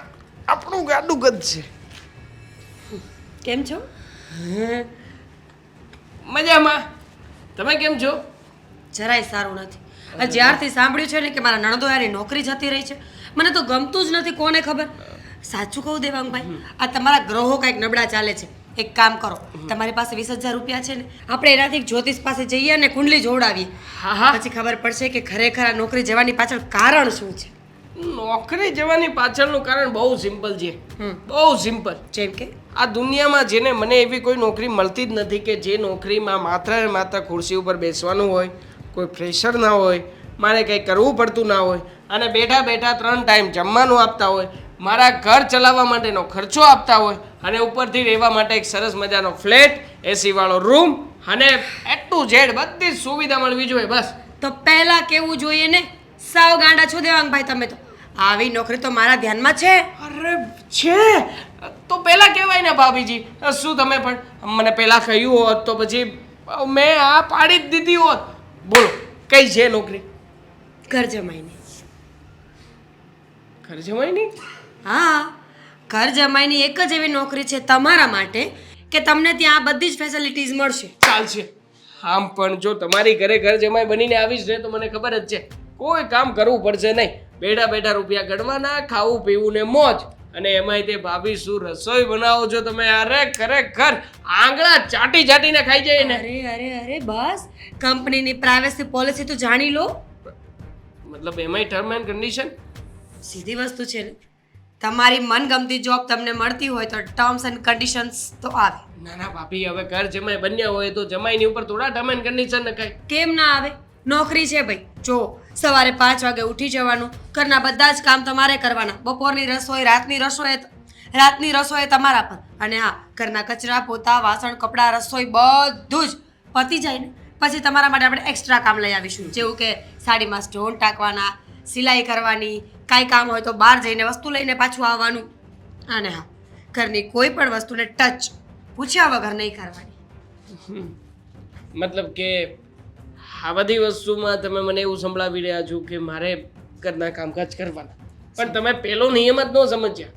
આપણું ગાડું ગદ છે. કેમ છો? મજામાં. તમે કેમ છો? જરાય સારું નથી. આ જ્યારથી સાંભળ્યું છે ને કે મારા નણંદોયાની નોકરી જતી રહી છે, મને તો ગમતું જ નથી. કોને ખબર? સાચું કહું દેવાંગભાઈ, આ તમારા ગ્રહો કંઈક નબળા ચાલે છે. એક કામ કરો, તમારી પાસે 20,000 રૂપિયા છે ને, આપણે એનાથી જ્યોતિષ પાસે જઈએ અને કુંડલી જોડાવીએ. પછી ખબર પડશે કે ખરેખર આ નોકરી જવાની પાછળ કારણ શું છે. નોકરી જવાની પાછળનું કારણ બહુ સિમ્પલ છે. બહુ સિમ્પલ. જેમ કે આ દુનિયામાં જેને મને એવી કોઈ નોકરી મળતી જ નથી કે જે નોકરીમાં માત્ર ને માત્ર ખુરશી ઉપર બેસવાનું હોય, કોઈ પ્રેશર ના હોય, મારે કંઈ કરવું પડતું ના હોય અને બેઠા બેઠા 3 ટાઈમ જમવાનું આપતા હોય, મારા ઘર ચલાવવા માટેનો ખર્ચો આપતા હોય અને ઉપરથી રહેવા માટે એક સરસ મજાનો ફ્લેટ, એસી વાળો રૂમ અને A to Z બધી જ સુવિધા મળવી જોઈએ. બસ તો પહેલા કેવું જોઈએ ને, સાવ ગાંડા છો દેવાંગભાઈ તમે તો. આવી નોકરી તો મારા ધ્યાનમાં છે. અરે છે તો પહેલા કહેવાય ને ભાભીજી. શું તમે પણ મને પહેલા કહ્યું હોત તો પછી મેં આ પાડી જ દીધી હોત. બોલો કઈ છે નોકરી? ઘર જમાઈને. ઘર જમાઈની? હા, ઘર જમાઈની એક જ એવી નોકરી છે તમારા માટે કે તમને ત્યાં આ બધી જ ફેસિલિટીઝ મળશે. ચાલશે. આમ પણ જો તમારી ઘરે ઘર જમાઈ બનીને આવીશ ને તો મને ખબર જ છે કોઈ કામ કરવું પડશે નહીં. બેઠા બેઠા રૂપિયા ગણવાના, ખાવું પીવું ને મોજ. અને એમાંય તે ભાભી શું રસોઈ બનાવો છો તમે! અરે ખરેખર આંગળા ચાટી ચાટીને ખાઈ જાય ને. અરે બસ, કંપનીની પ્રાઇવેસી પોલિસી તો જાણી લો. મતલબ એમાંય ટર્મ એન્ડ કન્ડિશન? સીધી વસ્તુ છે ને, તમારી મનગમતી જોબ તમને મળતી હોય તો ટર્મ્સ એન્ડ કન્ડિશન્સ તો આવે. ના ના ભાભી, હવે ઘર જમાઈ બન્યા હોય તો જમાઈની ઉપર થોડા ટર્મ એન્ડ કન્ડિશન નખાય. કેમ ના આવે? નોકરી છે ભાઈ. જો સવારે 5 વાગે ઉઠી જવાનું, ઘરના બધા જ કામ તમારે કરવાના, બપોરની રસોઈ, રાતની રસોઈ તમારા પર. અને હા, ઘરના કચરા, પોતા, વાસણ, કપડાં, રસોઈ બધું જ પતી જાય ને પછી તમારા માટે આપણે એક્સ્ટ્રા કામ લઈ આવીશું. જેવું કે સાડીમાં સ્ટોન ટાંકવાના, સિલાઈ કરવાની, કાંઈ કામ હોય તો બહાર જઈને વસ્તુ લઈને પાછું આવવાનું. અને હા, ઘરની કોઈ પણ વસ્તુને ટચ પૂછ્યા વગર નહીં કરવાની. મતલબ કે આ બધી વસ્તુમાં તમે મને એવું સંભળાવી રહ્યા છો કે મારે ઘરના કામકાજ કરવાના, પણ તમે પેલો નિયમ જ ન સમજ્યા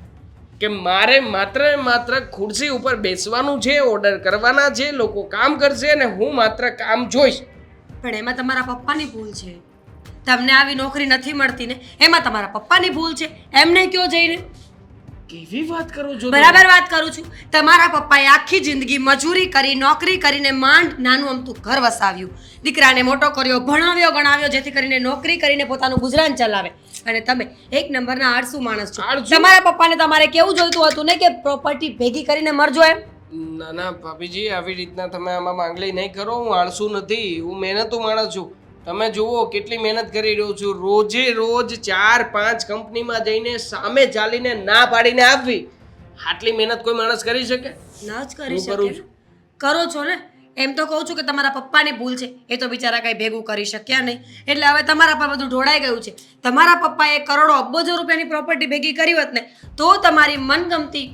કે મારે માત્ર ને માત્ર ખુરશી ઉપર બેસવાનું છે, ઓર્ડર કરવાના છે, લોકો કામ કરશે અને હું માત્ર કામ જોઈશ. પણ એમાં તમારા પપ્પાની ભૂલ છે. તમને આવી નોકરી નથી મળતી ને એમાં તમારા પપ્પાની ભૂલ છે. એમને કયો જઈને. કેવી વાત કરો છો? બરાબર વાત કરું છું. તમારા પપ્પાએ આખી જિંદગી મજૂરી કરી, નોકરી કરીને માંડ નાનું અમતું ઘર વસાવ્યું, દીકરાને મોટો કર્યો, ભણાવ્યો ગણાવ્યો, જેથી કરીને નોકરી કરીને પોતાનું ગુજરાન ચલાવે. અને તમે એક નંબરના આળસુ માણસ છો. તમારા પપ્પાને તમારે કેવું જોઈતું હતું ને કે પ્રોપર્ટી ભેગી કરીને મરજો એમ? ના ના ભાભીજી, આવી રીતના તમે આમાં માંગણી નહીં કરો. હું આળસુ નથી, હું મહેનતુ માણસ છું. તમે જુઓ કેટલી મહેનત કરી રહ્યો છું. રોજે રોજ 4-5 કંપનીમાં જઈને સામે ચાલીને ના પાડીને આવવી. આટલી મહેનત કોઈ માણસ કરી શકે? ના જ કરી હું કરું શકે. કરો છો ને. એમ તો કહું છું કે તમારા પપ્પાની ભૂલ છે. એ તો બિચારા કઈ ભેગું કરી શક્યા નહીં, એટલે હવે તમારા પર બધું ઢોળાઈ ગયું છે. તમારા પપ્પાએ કરોડો અબજો રૂપિયાની પ્રોપર્ટી ભેગી કરી હોત ને તો તમારી મનગમતી,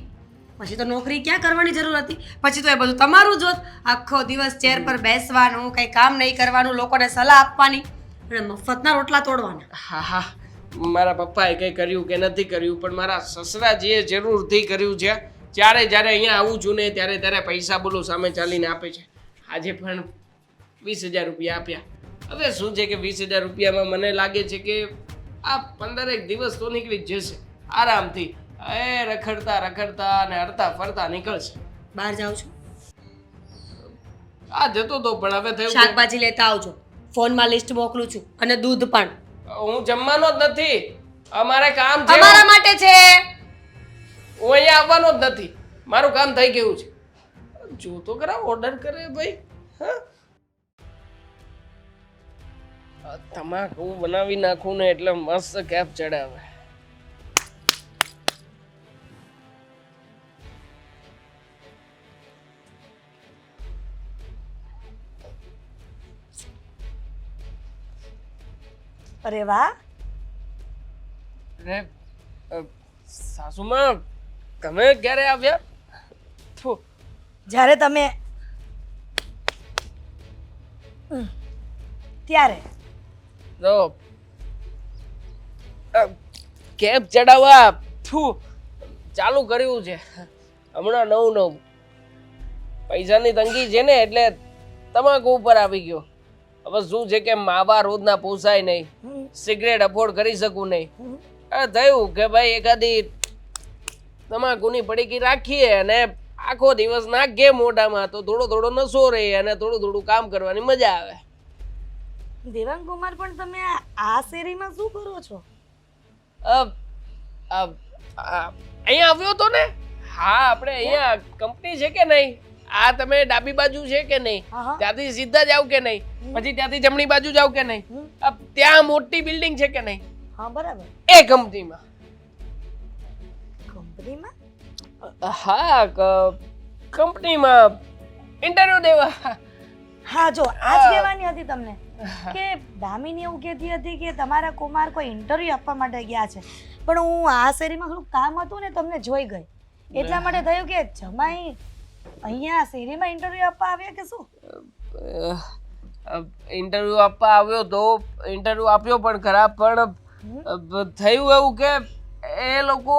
પછી તો નોકરી ક્યાં કરવાની જરૂર હતી? પછી તો એ બધું તમારું જોત. આખો દિવસ ચેર પર બેસવાનું, કંઈ કામ નહીં કરવાનું, લોકોને સલાહ આપવાની અને મફતના રોટલા તોડવાના. હા હા, મારા પપ્પાએ કંઈ કર્યું કે નથી કર્યું, પણ મારા સસરાજીએ જરૂરથી કર્યું છે. જ્યારે અહીંયા આવું છું ને ત્યારે પૈસા બોલો સામે ચાલીને આપે છે. આજે પણ 20,000 રૂપિયા આપ્યા. હવે શું છે કે 20,000 રૂપિયામાં મને લાગે છે કે આ 15 દિવસ તો નીકળી જ જશે આરામથી. રખડતા અને હરતા ફરતા નીકળશે. બહાર જાઉં છું, આ જતો તો પણ હવે થયું કે શાકભાજી લેતા આવજો. ફોનમાં લિસ્ટ મોકલું છું અને દૂધ પણ. હું જમવાનો જ નથી, અમારે કામ છે. અમારા માટે છે. હું અહીંયા આવવાનો જ નથી, મારું કામ થઈ ગયું છે. જો તો ખરા, ઓર્ડર કરે ભાઈ. હા, તમાકુ બનાવી નાખું ને એટલે મસ્ત કેપ ચડાવે. અરે વાહ! અરે સાસુમાં, તમે ક્યારે આવ્યા? થુ, જ્યારે તમે ત્યારે જો કેપ ચડાવવા ચાલુ કર્યું છે હમણાં નવું. પૈસાની તંગી છે ને એટલે તમાકુ ઉપર આવી ગયો. હવે શું છે કે માવા રોજના પોસાય નહીં, સિગરેટ અફોર્ડ કરી શકું નહીં. થયું કે ભાઈ એકાદી તમાકુની પડીકી રાખીએ અને આખો દિવસ નાખીએ મોઢામાં તો થોડો નશો રહે અને થોડું કામ કરવાની મજા આવે. દેવાંગ કુમાર, પણ તમે આ શેરીમાં શું કરો છો? અહીંયા આવ્યો તો ને. હા, આપણે અહીંયા કંપની છે કે નહીં? આ તમે ડાબી બાજુ છે કે નહીં? ત્યાંથી સીધા જાવ કે નહીં? પછી ત્યાંથી જમણી બાજુ જાવ કે નહીં? ત્યાં મોટી બિલ્ડિંગ છે કે નહીં? હા, બરાબર. એ કંપનીમાં. કંપનીમાં? હા, કંપનીમાં ઇન્ટરવ્યુ દેવા. હા જો આજ કહેવાની હતી તમને કે દામિની એવું કહેતી હતી કે તમારા કુમાર કોઈ ઇન્ટરવ્યુ આપવા માટે ગયા છે, પણ હું આ શેરીમાં થોડું કામ હતું ને તમને જોઈ ગઈ, એટલા માટે થયું કે જમાઈ અહીંયા શેરીમાં ઇન્ટરવ્યુ આપવા આવ્યા કે શું? ઇન્ટરવ્યુ આપવા આવ્યો તો ઇન્ટરવ્યુ આપ્યો પણ ખરા, પણ થયું એવું કે એ લોકો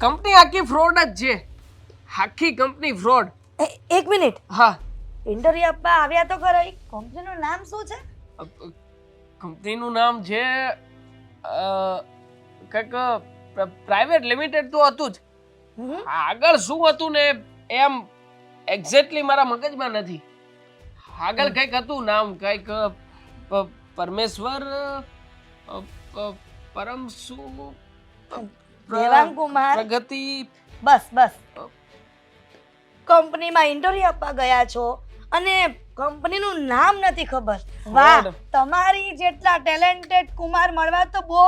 કંપની આખી ફ્રોડ જ છે, આખી કંપની ફ્રોડ. એક મિનિટ, હા, ઇન્ટરવ્યુ આપવા આવ્યા તો ખરા, એ કંપનીનું નામ શું છે? કંપનીનું નામ છે કંઈક પ્રાઇવેટ લિમિટેડ તો હતું જ. આગળ શું હતું ને એમ એક્ઝેક્ટલી મારા મગજમાં નથી. આગળ કંઈક હતું નામ, કંઈક પરમેશ્વર પરમ શું દેવાંગ કુમાર. પ્રગતિ. બસ બસ, કંપનીમાં ઇન્ટરવ્યુ આપવા ગયા છો અને કંપનીનું નામ નથી ખબર. વાહ, તમારી જેટલા ટેલેન્ટેડ કુમાર મળવા તો બહુ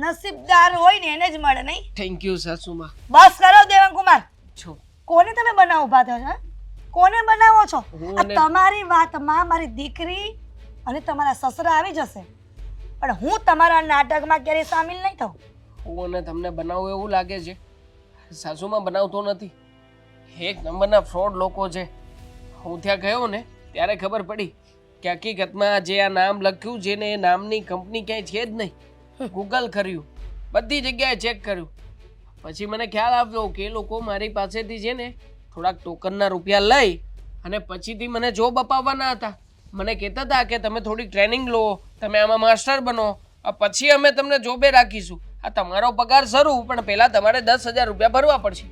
નસીબદાર હોય ને એને જ મળે, નહીં? Thank you સાસુમા. બસ કરો દેવાંગ કુમાર. છો કોને તમે બનાવ ઉભા થયો છો? કોને બનાવો છો? હું આ ને- તમારી વાતમાં મારી દીકરી અને તમારા સસરા આવી જશે, પણ હું તમારા નાટકમાં ક્યારેય સામેલ નહીં થઉં. હું અને તમને બનાવું એવું લાગે છે? સાસુમાં બનાવતો નથી. એક નંબરના ફ્રોડ લોકો છે. હું ત્યાં ગયો ને ત્યારે ખબર પડી કે હકીકતમાં જે આ નામ લખ્યું છે ને એ નામની કંપની ક્યાંય છે જ નહીં. ગૂગલ કર્યું, બધી જગ્યાએ ચેક કર્યું, પછી મને ખ્યાલ આવ્યો કે એ લોકો મારી પાસેથી છે ને થોડાક ટોકનના રૂપિયા લઈ અને પછીથી મને જોબ અપાવવાના હતા. મને કહેતા હતા કે તમે થોડી ટ્રેનિંગ લો, તમે આમાં માસ્ટર બનો, પછી અમે તમને જોબે રાખીશું. આ તમારો પગાર શરૂ, પણ પહેલાં તમારે 10,000 રૂપિયા ભરવા પડશે.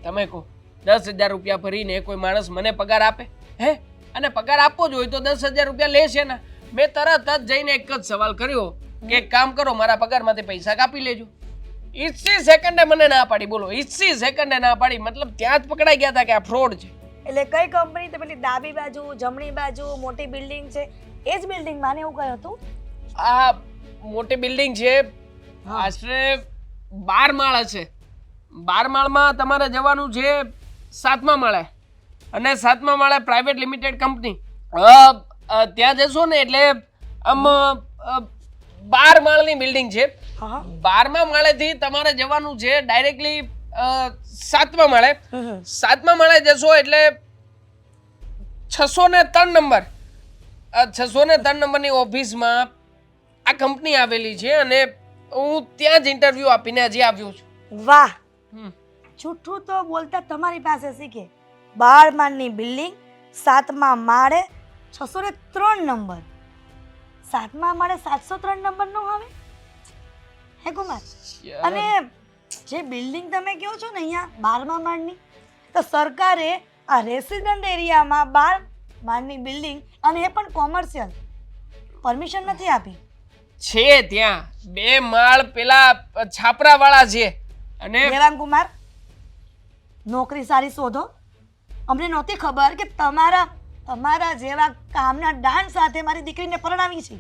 તમે કહો 10,000 રૂપિયા ભરીને કોઈ માણસ મને પગાર આપે? હે? અને પગાર આપવો જ હોય તો 10,000 રૂપિયા લેશે ને. મેં તરત જ જઈને એક જ સવાલ કર્યો કે એક કામ કરો, મારા પગારમાંથી પૈસા કાપી લેજો. 80 સેકન્ડે મને ના પાડી. બોલો, 80 સેકન્ડે ના પાડી. મતલબ ત્યાં જ પકડાઈ ગયા હતા કે આ ફ્રોડ છે. એટલે કઈ કંપની? તો પેલી ડાબી બાજુ, જમણી બાજુ મોટી બિલ્ડિંગ છે એ જ બિલ્ડિંગમાં ને એવું કહ્યું હતું? આ મોટી બિલ્ડિંગ છે, આશરે 12 માળ હશે. 12 માળમાં તમારે જવાનું છે 7મા માળે, અને 7મા માળે પ્રાઇવેટ લિમિટેડ કંપની. ત્યાં જશો ને એટલે આમ 12 માળની બિલ્ડિંગ છે. હા 12મા માળેથી તમારે જવાનું છે ડાયરેક્ટલી 7મા માળે. 7મા માળે જશો એટલે 603 નંબર, 603 નંબરની ઓફિસમાં આ કંપની આવેલી છે અને હું ત્યાં જ ઇન્ટરવ્યુ આપીને હજી આવ્યો છું. વાહ, હમ. જૂઠું તો બોલતા તમારી પાસે શીખે. 12 માળની બિલ્ડિંગ, 7મા માળે 603 નંબર. 7મા માળે 703 નંબર નો આવે હે કુમાર? અને જે બિલ્ડિંગ તમે કહો છો ને અહીંયા 12મા માળની, તો સરકારે આ રેસિડન્ટ એરિયામાં 12 માળની બિલ્ડિંગ, અને એ પણ કોમર્શિયલ, પરમિશન નથી આપી. છે ત્યાં 2 માળ પેલા છાપરા વાળા છે. અને દેવાંગ કુમાર, નોકરી સારી શોધો. અમને નહોતી ખબર કે તમારા જેવા કામના ડાન્સ સાથે મારી દીકરીને પરણાવી છે.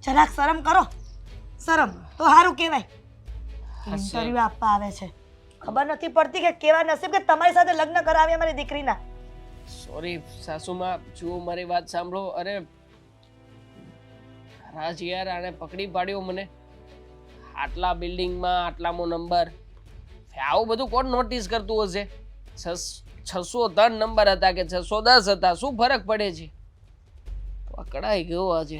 જરાક શરમ કરો, શરમ તો સારું કહેવાય. ઇન્ટરવ્યુ આપવા આવે છે, ખબર નથી પડતી કે કેવા નસીબ કે તમારી સાથે લગ્ન કરાવ્યા મારી દીકરીના. સોરી સાસુમાં, જુઓ મારી વાત સાંભળો. અરે રાજ યાર, આને પકડી પાડ્યો મને. આટલા બિલ્ડિંગમાં આટલામો નંબર, આવું બધું કોણ નોટિસ કરતું હશે? 603 નંબર હતા કે 610 હતા, શું ફરક પડે છે? પકડાઈ ગયો આજે,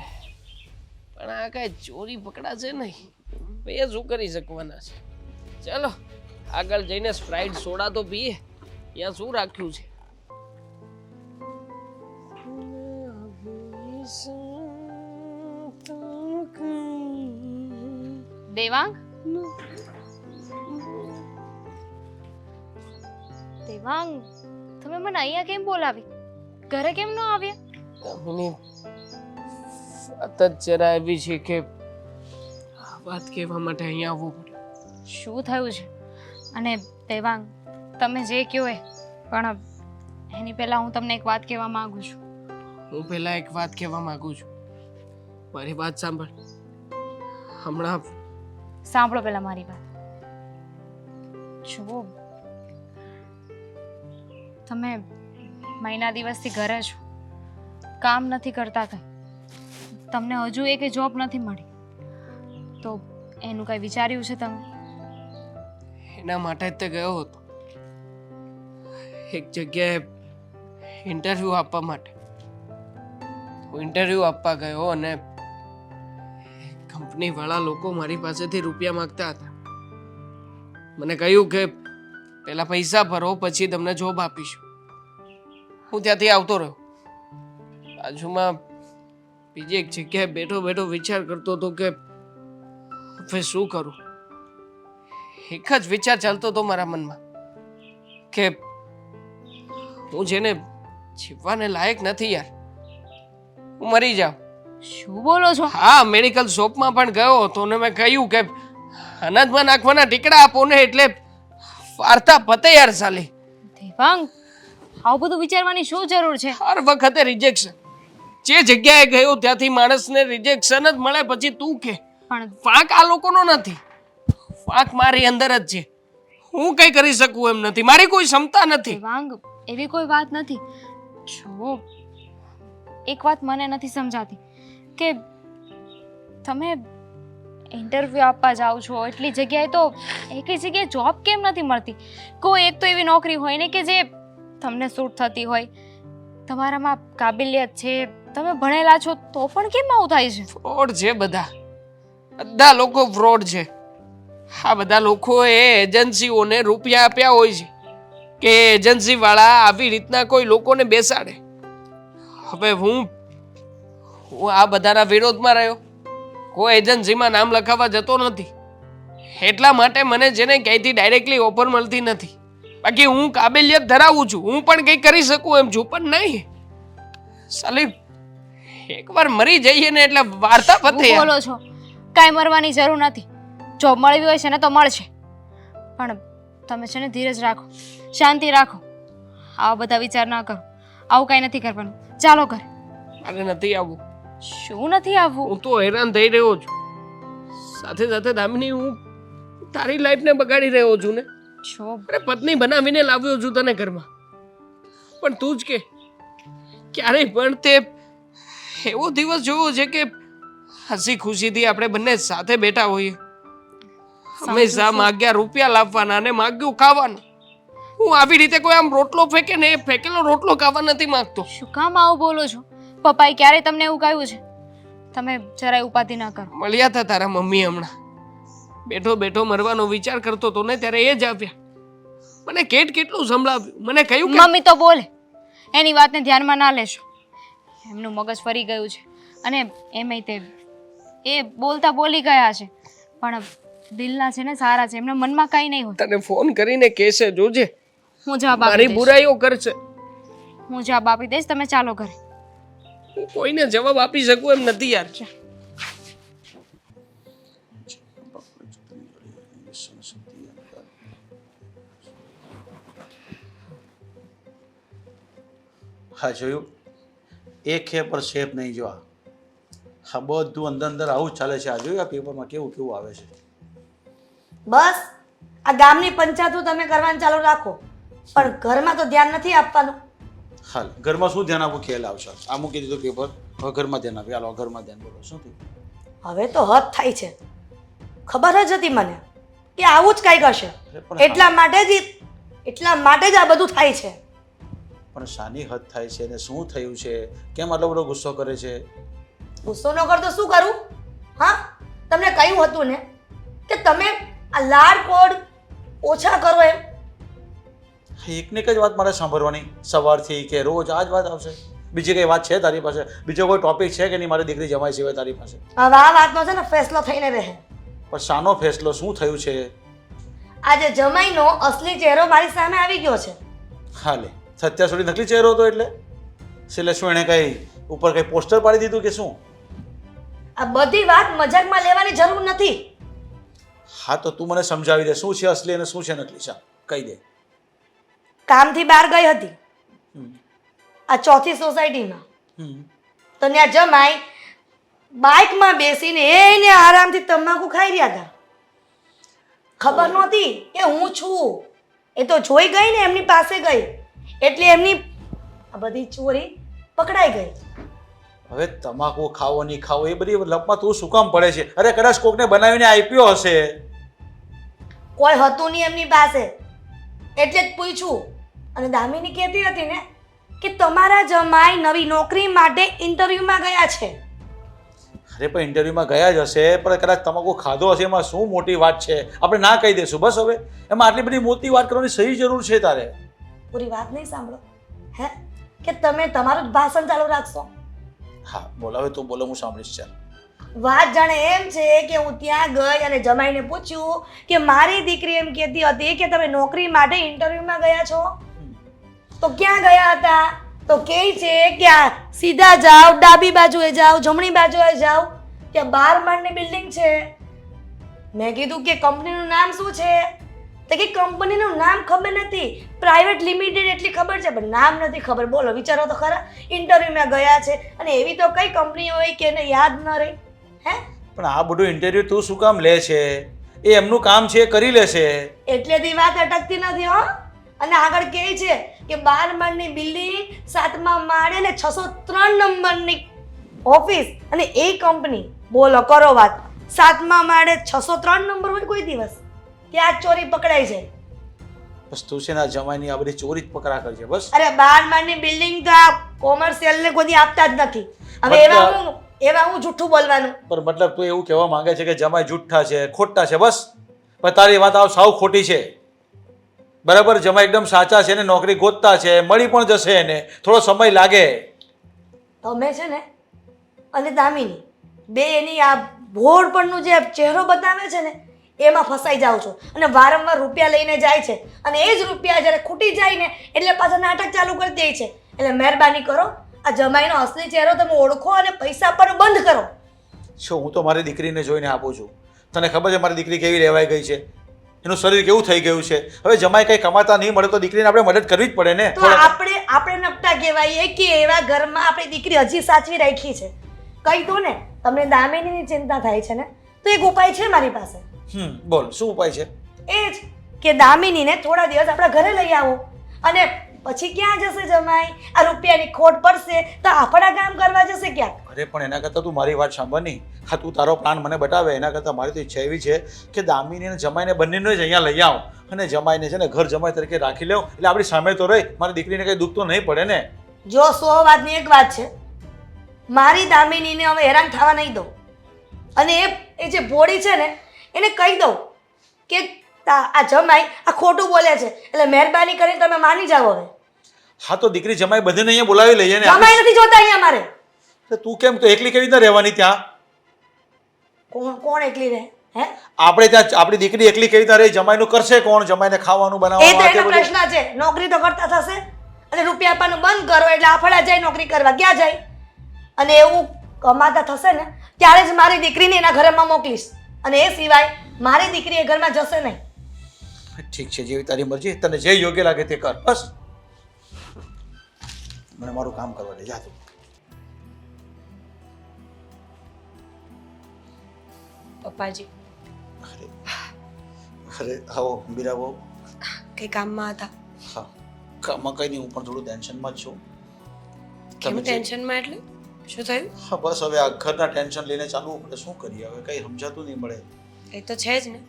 પણ આ કઈ ચોરી પકડાશે નહીં. એ શું કરી શકવાના છે? ચલો આગળ જઈને સ્પ્રાઇટ સોડા તો પીએ. ત્યાં શું રાખ્યું છે? દેવાંગ, દેવાંગ, તમે મને અહીંયા કેમ બોલાવી? ઘરે કેમ ન આવ્યા? તમને વાત જ જરા એવી છે કે આ વાત કહેવા માટે અહીંયા આવવું પડ્યું. શું થયું છે? અને દેવાંગ, તમે જે કહો એ, પણ એની પહેલા હું તમને એક વાત કહેવા માંગુ છું. હું પહેલા એક વાત કહેવા માંગુ છું. મારી વાત સાંભળ. હમણાં સાંભળો પહેલા મારી વાત. જુઓ, તમે મહિના દિવસથી ઘરે છો કામ નથી કરતા કંઈ, તમને હજુ એક જોબ નથી મળી, તો એનું કંઈ વિચાર્યું છે તમે? એના માટે જ તે ગયો હતો એક જગ્યાએ ઇન્ટરવ્યૂ આપવા માટે. હું ઇન્ટરવ્યૂ આપવા ગયો અને કંપનીવાળા લોકો મારી પાસેથી રૂપિયા માંગતા હતા. મને કહ્યું કે પહેલા પૈસા ભરો પછી તમને જોબ આપીશું. હું ત્યાંથી આવતો રહ્યો. બાજુમાં બીજી એક જગ્યાએ બેઠો બેઠો વિચાર કરતો હતો કે હવે શું કરું. એક જ વિચાર ચાલતો હતો મારા મનમાં કે હું જેને જીવવાને લાયક નથી યાર, હું મરી જાઉં. શું બોલો છો? હા, મેડિકલ શોપમાં પણ ગયો હતો ને મેં કહ્યું કે અનાજમાં નાખવાના ટીકડા આપો ને એટલે વાર્તા પતે યાર સાલી. દેવાંગ, આવું બધું વિચારવાની શું જરૂર છે? હર વખતે રિજેક્શન. જે જગ્યાએ ગયો ત્યાંથી માણસને રિજેક્શન જ મળે. પછી તું કે પણ વાંક આ લોકોનો નથી, વાંક મારી અંદર જ છે. હું કઈ કરી શકું એમ નથી, મારી કોઈ ક્ષમતા નથી. દેવાંગ, એવી કોઈ વાત નથી. જો એક વાત મને નથી સમજાતી કે તમે ઇન્ટરવ્યૂ આપવા જાઓ છો એટલી જગ્યાએ, તો એકેય જગ્યાએ જોબ કેમ નથી મળતી? કોઈ એક તો એવી નોકરી હોય ને કે જે તમને સૂટ થતી હોય, તમારામાં કાબિલિયત છે, તમે ભણેલા છો, તો પણ કેમ આવું થાય છે? ફ્રોડ છે બધા લોકો ફ્રોડ છે. આ બધા લોકોએ એજન્સીઓને રૂપિયા આપ્યા હોય છે કે એજન્સી વાળા આવી રીતના કોઈ લોકોને બેસાડે. હવે હું આ બધાના વિરોધમાં રહ્યો, કોઈ એજન્સીમાં નામ લખાવવા જતો નથી. એટલા માટે મને જેને ક્યાંયથી ડાયરેક્ટલી ઓફર મળતી નથી. બાકી હું કાબિલિયત ધરાવું છું, હું પણ કંઈ કરી શકું એમ છું, પણ નહીં સાલી. એકવાર મરી જઈએ ને એટલે વાર્તા પતે. શું બોલો છો? કાંઈ મરવાની જરૂર નથી. જોબ મળવી હોય છે ને તો મળશે, પણ તમે છે ને ધીરજ રાખો, શાંતિ રાખો, આવા બધા વિચાર ના કરો. આવું કાંઈ નથી કરવાનું. ચાલો ઘરે. મારે નથી આવવું. શું નથી આવવું? હું તો હેરાન થઈ રહ્યો છું. સાથે સાથે દામિની, હું તારી લાઈફને બગાડી રહ્યો છું ને. જો અરે પત્ની બનાવીને લાવ્યો છું તને ઘરમાં, પણ તું જ કે ક્યારેય પણ તે એવો દિવસ જોયો છે કે હસી ખુશીથી આપણે બંને સાથે બેઠા હોઈએ? હંમેશા માગ્યા રૂપિયા લાવવાના અને માગ્યું ખાવાનું. હું આવી રીતે કોઈ આમ રોટલો ફેંકે ને એ ફેંકેલો રોટલો ખાવા નથી માંગતો. શું કામ આવું બોલો છો? પપ્પાએ ક્યારે તમને એવું કહ્યું છે? તમે જરાય ઉપાધિ ના કરો. મળ્યા હતા તારા મમ્મી હમણાં. બેઠો બેઠો મરવાનો વિચાર કરતો હતો ને ત્યારે એ જ આવ્યા. મને કેટલું સંભળાવ્યું. મને કહ્યું કે મમ્મી તો બોલે, એની વાતને ધ્યાનમાં ના લેશો. એમનું મગજ ફરી ગયું છે અને એમાંય તે એ બોલતા બોલી ગયા છે, પણ દિલના છે ને સારા છે, એમના મનમાં કાંઈ નહીં હોય. તને ફોન કરીને કહેશે જોજે, હું જવાબ મારી આપી દઈશ. બુરાઈઓ કરશે. હું જવાબ આપી દઈશ. તમે ચાલો ઘરે. હું કોઈને જવાબ આપી શકું એમ નથી યાર. હા, જોયું? એક હે પર શેપ નહીં. જો હા, બધું અંદર અંદર આવું જ ચાલે છે. આ જોયું આ પેપરમાં કેવું કેવું આવે છે. બસ આ ગામની પંચાયતો તમે કરવાનું ચાલુ રાખો, પણ ઘરમાં તો ધ્યાન નથી આપવાનું. હાલ, ઘરમાં શું ધ્યાન આપવું? ખ્યાલ આવશે. આ મૂકી દીધું પેપર, હવે ઘરમાં ધ્યાન આપે. હાલો, ઘરમાં ધ્યાન બોલો. શું થયું? હવે તો હદ થાય છે. ખબર જ હતી મને કે આવું જ કંઈક હશે, એટલા માટે જ આ બધું થાય છે. પણ શાની હદ થાય છે ને શું થયું છે? કેમ આટલો બધો ગુસ્સો કરે છે? ગુસ્સો ન કરતો શું કરું? હા, તમને કહ્યું હતું ને કે તમે આ લાડ કોડ ઓછા કરો એમ. એકને જ વાત મારે સાંભળવાની સવારથી કે રોજ આ જ વાત આવશે? બીજી કઈ વાત છે તારી પાસે? બીજો કોઈ ટોપિક છે કે નહીં મારી દીકરી જમાઈ સિવાય તારી પાસે? હવે આ વાતનો છે ને ફેસલો થઈને રહે. પણ શાનો ફેસલો? શું થયું છે? આજે જમાઈનો અસલી ચહેરો મારી સામે આવી ગયો છે. હાલે, અત્યાર સુધી નકલી ચહેરો હતો એટલે શું એણે કઈ ઉપર કઈ પોસ્ટર પાડી દીધું કે શું? આ બધી વાત મજાકમાં લેવાની જરૂર નથી. હા, તો તું મને સમજાવી દે શું છે અસલી અને શું છે નકલી? શા કહી દે. કામથી બહાર ગઈ હતી આ ચોથી સોસાયટીમાં, તો ત્યાં જમાઈ બાઇકમાં બેસીને એને આરામથી તમાકુ ખાઈ રહ્યા હતા. ખબર નહોતી કે હું છું. એ તો જોઈ ગઈ ને એમની પાસે ગઈ એટલે એમની આ બધી ચોરી પકડાઈ ગઈ. હવે તમાકુ ખાવો નહીં ખાવો એ બધી લપમાં તું શું કામ પડે છે? અરે કદાચ કોકને બનાવીને આપ્યો હશે. કોઈ હતું નહીં એમની પાસે એટલે જ પૂછ્યું. અને દામિની કહેતી હતી ને કે તમારા જમાઈ નવી નોકરી માટે ઇન્ટરવ્યુમાં ગયા છે. અરે પણ ઇન્ટરવ્યુમાં ગયા જ હશે, પણ કદાચ તમાકુ ખાધો હશે, એમાં શું મોટી વાત છે? આપણે ના કહી દઈશું બસ. હવે એમાં આટલી બધી મોટી વાત કરવાની સહી જરૂર છે તારે? પૂરી વાત નહીં સાંભળો હે કે તમે તમારું જ ભાષણ ચાલુ રાખશો? હા બોલ, હવે તું બોલો, હું સાંભળીશ. ચાલ. વાત જાણે એમ છે કે હું ત્યાં ગઈ અને જમાઈને પૂછ્યું કે મારી દીકરી એમ કહેતી હતી કે તમે નોકરી માટે ઇન્ટરવ્યુમાં ગયા છો. તો ક્યાં ગયા હતા? તો કહે છે કે આ સીધા જાઓ, ડાબી બાજુએ જાઓ, જમણી બાજુએ જાઓ, ત્યાં 12 માળની બિલ્ડિંગ છે. મેં કીધું કે કંપનીનું નામ શું છે? તો કે કંપનીનું નામ ખબર નથી, પ્રાઇવેટ લિમિટેડ એટલી ખબર છે પણ નામ નથી ખબર. બોલો વિચારો તો ખરા, ઇન્ટરવ્યુમાં ગયા છે અને એવી તો કઈ કંપની હોય કે એને યાદ ન રહે? હે પણ આ બધું ઇન્ટરવ્યુ તું શું કામ લે છે? એ એમનું કામ છે, એ કરી લેશે. એટલેથી વાત અટકતી નથી હો. અને આગળ કહે છે કે 12 માળની બિલ્ડિંગ, 7મા માળે ને 603 નંબરની ઓફિસ અને એ કંપની. બોલો કરો વાત, 7મા માળે 603 નંબર હોય કોઈ દિવસ? ત્યાં જ ચોરી પકડાય છે. બસ તું છે ને આ જમાઈની આ બધી ચોરી જ પકડા કરજે બસ. અરે 12 માળની બિલ્ડિંગ તો આ કોમર્શિયલ ને કોઈ આપતા જ નથી. હવે એવા હું જૂઠું બોલવાનું? પણ મતલબ તું એવું કહેવા માંગે છે કે જમાઈ જુઠ્ઠા છે, ખોટા છે બસ? પણ તારી વાત આવ સાવ ખોટી છે. બરાબર, જમાઈ એકદમ સાચા છે ને નોકરી ગોતતા છે, મળી પણ જશે એને, થોડો સમય લાગે. તમે છે ને અને દામિની બે એની આ ભોળ પરનું જે ચહેરો બતાવે છે ને એમાં ફસાઈ જાઓ છો અને વારંવાર રૂપિયા લઈને જાય છે અને એ જ રૂપિયા જ્યારે ખૂટી જાય ને એટલે પાછા નાટક ચાલુ કરી દે છે. એટલે મહેરબાની કરો, આ જમાઈનો અસલી ચહેરો તમે ઓળખો અને પૈસા પર બંધ કરો. શું હું તો મારી દીકરીને જોઈને આપું છું. તને ખબર છે મારી દીકરી કેવી રહેવાઈ ગઈ છે, એનું શરીર કેવું થઈ ગયું છે. હવે જમાઈ કંઈ કમાતા નહીં મળે તો દીકરીને આપણે મદદ કરવી જ પડે ને. તો આપણે નકટા કહેવાય કે એવા ઘરમાં આપણી દીકરી હજી સાચવી રાખી છે. કહી દો ને, તમને દામિનીની ચિંતા થાય છે ને તો એક ઉપાય છે મારી પાસે. બોલ, શું ઉપાય છે? એ જ કે દામિનીને થોડા દિવસ આપણા ઘરે લઈ આવો અને પછી ક્યાં જશે જમાઈ? આ રૂપિયાની ખોટ પડશે તો આપણા કામ કરવા જશે ક્યાંક. અરે પણ એના કરતાં તું મારી વાત સાંભળ નહીં. હા, તું તારો પ્લાન મને બતાવે. એના કરતાં મારી તો ઈચ્છા એવી છે કે દામિની અને જમાઈને બંનેને જ અહીંયા લઈ આવો અને જમાઈને છે ને ઘર જમાઈ તરીકે રાખી લેવું, એટલે આપણી સામે તો રહી, મારી દીકરીને કંઈ દુઃખ તો નહીં પડે ને. જો 100 વાતની એક વાત છે, મારી દામિનીને હવે હેરાન થવા નહીં દઉં. અને એ જે ભોળી છે ને એને કહી દઉં કે આ જમાઈ આ ખોટું બોલે છે, એટલે મહેરબાની કરીને તમે માની જાઓ. હવે હા તો દીકરી જમાઈ બધીને અહીંયા બોલાવી લઈએ ને. જમાઈ નથી જોતા અહીંયા મારે. તું કેમ તો એકલી કેવી રીતે રહેવાની ત્યાં? કોણ એકલી રહે? હે આપણે ત્યાં આપણી દીકરી એકલી કેવી રીતે રહે? જમાઈનું કરશે કોણ? જમાઈને ખાવાનું એ તો બનાવવાનું એનો પ્રશ્ન છે. નોકરી તો કરતા થશે અને રૂપિયા આપવાનું બંધ કરો એટલે આફડા જાય નોકરી કરવા. ક્યાં જાય? અને એવું કમાતા થશે ને ત્યારે જ મારી દીકરીને એના ઘરમાં મોકલીશ અને એ સિવાય મારી દીકરી એ ઘરમાં જશે નહીં. ઠીક છે, જેવી તારી મરજી, તને જે યોગ્ય લાગે તે કર બસ. મને મારું કામ કરવા દે, જા તું. પપ્પાજી અરે આવો મીરા બહુ. કઈ કામમાં હતા? હા, કામમાં કંઈ નહીં, હું પણ થોડું ટેન્શનમાં જ છું. કેમ ટેન્શનમાં? એટલે શું થયું? હા બસ હવે આ ઘરના ટેન્શન લઈને ચાલવું પડે, શું કરીએ હવે, કંઈ સમજાતું નહીં મળે. એ તો છે જ ને,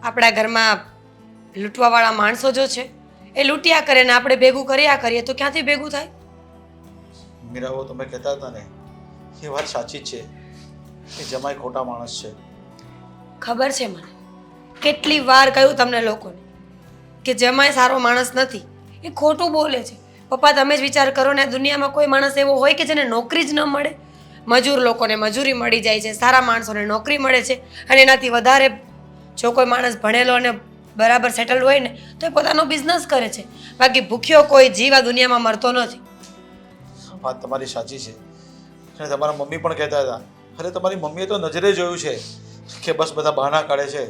આપણા ઘરમાં લૂંટવાવાળા માણસો જો છે એ લૂંટ્યા કરે ને આપણે ભેગું કર્યા કરીએ તો ક્યાંથી ભેગું થાય? મીરાઓ તમે કહેતા હતા ને એ વાત સાચી જ છે કે જમાઈ ખોટા માણસ છે. ખબર છે મને, કેટલી વાર કહ્યું તમને લોકોને કે જમાઈ સારો માણસ નથી, એ ખોટું બોલે છે. પપ્પા તમે જ વિચાર કરો ને, દુનિયામાં કોઈ માણસ એવો હોય કે જેને નોકરી જ ન મળે? મજૂર લોકોને મજૂરી મળી જાય છે, સારા માણસોને નોકરી મળે છે અને એનાથી વધારે જો કોઈ માણસ ભણેલો અને બરાબર સેટલ હોય ને તો એ પોતાનો બિઝનેસ કરે છે. બાકી ભૂખ્યો કોઈ જીવ આ દુનિયામાં મરતો નથી. વાત તમારી સાચી છે અને તમારા મમ્મી પણ કહેતા હતા. અરે તમારી મમ્મીએ તો નજરે જોયું છે કે બસ બધા બહાના કાઢે છે,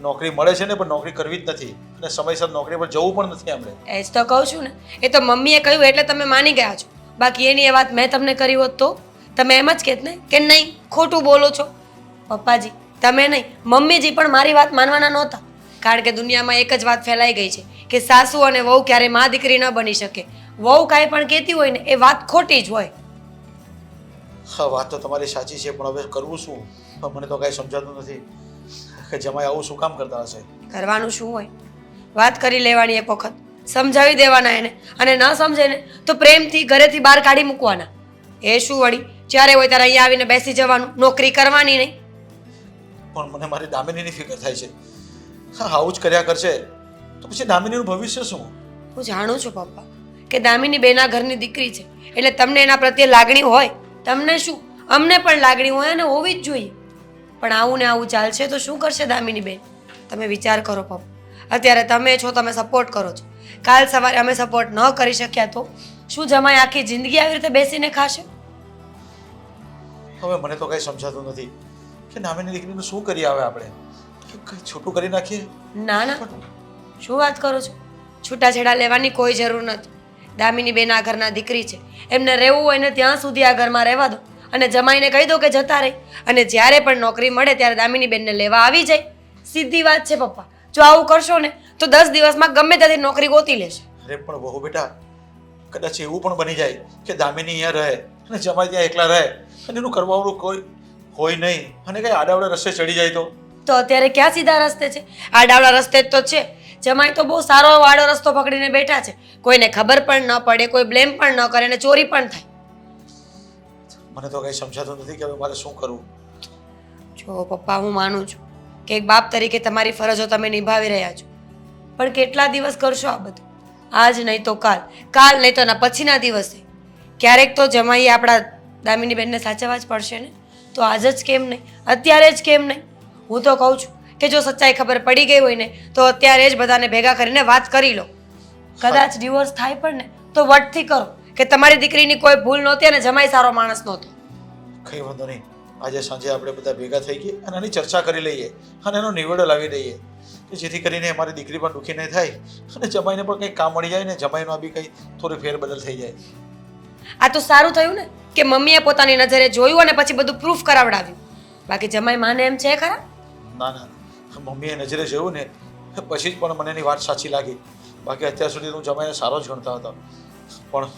નોકરી મળે છે ને પણ નોકરી કરવી જ નથી અને સમયસર નોકરી પર જવું પણ નથી એમણે. એ જ તો કહું છું ને, એ તો મમ્મીએ કહ્યું એટલે તમે માની ગયા છો. બાકી એની એ વાત મેં તમને કરી હોત તો તમે એમ જ કહેત ને કે નહીં ખોટું બોલો છો. પપ્પાજી તમે નહીં, મમ્મીજી પણ મારી વાત માનવાના નહોતા. કારણ કે દુનિયામાં એક જ વાત ફેલાઈ ગઈ છે કે સાસુ અને વહુ ક્યારે મા દીકરી ન બની શકે. વહુ કાંઈ પણ કહેતી હોય ને એ વાત ખોટી જ હોય. હા વાત તો તમારી સાચી છે, પણ હવે કરવું શું? મને તો કાંઈ સમજાતું નથી કે જમાઈ આવું શું કામ કરતા હશે. કરવાનું શું હોય, વાત કરી લેવાની એક વખત, સમજાવી દેવાના એને, અને ન સમજે ને તો પ્રેમથી ઘરેથી બહાર કાઢી મૂકવાના. એ શું વળી, જ્યારે હોય ત્યારે અહીંયા આવીને બેસી જવાનું, નોકરી કરવાની નહીં. પણ મને મારી દામિનીની ફિકર થાય છે. હા આવું જ કર્યા કરશે તો પછી દામિનીનું ભવિષ્ય શું? હું જાણું છું પપ્પા કે દામિની બેના ઘરની દીકરી છે, એટલે તમને એના પ્રત્યે લાગણી હોય. તમને શું, અમને પણ લાગણી હોય અને હોવી જ જોઈએ. પણ આવું ને આવું ચાલશે તો શું કરશે દામિની બેન? તમે વિચાર કરો પપ્પા. અત્યારે તમે છો, તમે સપોર્ટ કરો છો. કાલ સવારે અમે સપોર્ટ ન કરી શક્યા તો શું જમાઈ આખી જિંદગી આવી રીતે બેસીને ખાશે? હવે મને તો કાંઈ સમજાતું નથી કે દામિની દીકરીનું શું કરી આવે આપણે? કંઈ છૂટું કરી નાખીએ? ના ના, શું વાત કરો છો? છૂટાછેડા લેવાની કોઈ જરૂર નથી. દામિની બેન આ ઘરના દીકરી છે, એમને રહેવું હોય ને ત્યાં સુધી આ ઘરમાં રહેવા દો, અને જમાઈને કહી દો કે જતા રહી, અને જ્યારે પણ નોકરી મળે ત્યારે દામિની બેનને લેવા આવી જાય. સીધી વાત છે પપ્પા. જો આવું કરશો ને તો 10 દિવસમાં ગમે ત્યાંથી નોકરી ગોતી લેશે. અરે પણ બહુ બેટા, કદાચ એવું પણ બની જાય કે દામિની અહીંયા રહે અને જમાઈ ત્યાં એકલા રહે અને એનું કરવાનું કોઈ હોય નહીં અને કંઈ આડાવડા રસ્તે ચડી જાય તો અત્યારે ક્યાં સીધા રસ્તે છે? આ ડાવડા રસ્તે જ તો છે. જમાઈ તો બહુ સારો વાળો રસ્તો પકડીને બેઠા છે. કોઈને ખબર પણ ન પડે, કોઈ બ્લેમ પણ ન કરે અને ચોરી પણ થાય. મને તો કંઈ સમજાતું નથી કે હવે મારે શું કરવું. જો પપ્પા, હું માનું છું કે એક બાપ તરીકે તમારી ફરજો તમે નિભાવી રહ્યા છો, પણ કેટલા દિવસ કરશો આ બધું? આજ નહીં તો કાલ, કાલ નહીં તો ના પછીના દિવસે ક્યારેક તો જમાઈએ આપણા દામિની બેનને સાચવવા જ પડશે ને. તો આજ જ કેમ નહીં, અત્યારે જ કેમ નહીં? હું તો કહું છું કે જો સચ્ચાઈ ખબર પડી ગઈ હોય ને તો અત્યારે જ બધાને ભેગા કરીને વાત કરી લો. કદાચ ડિવોર્સ થાય પણ ને તો વટથી કરો કે તમારી દીકરીની કોઈ ભૂલ નહોતી અને જમાઈ સારો માણસ નહોતો. કંઈ વાંધો નહીં, આજે સાંજે આપણે બધા ભેગા થઈ ગઈએ અને આની ચર્ચા કરી લઈએ અને એનો નિવેડો લાવી દઈએ કે જેથી કરીને અમારી દીકરી પણ દુઃખી નહીં થાય અને જમાઈને પણ કંઈક કામ મળી જાય ને જમાઈનો બી કંઈ થોડી ફેરબદલ થઈ જાય. આ તો સારું થયું ને કે મમ્મીએ પોતાની નજરે જોયું અને પછી બધું પ્રૂફ કરાવડાવ્યું. બાકી જમાઈ માને એમ છે ખરા? ના ના, મમ્મીએ નજરે જોયું ને પછી જ પણ મને એની વાત સાચી લાગી. બાકી અત્યાર સુધી હું જમાઈને સારો જ ગણતા હતો, પણ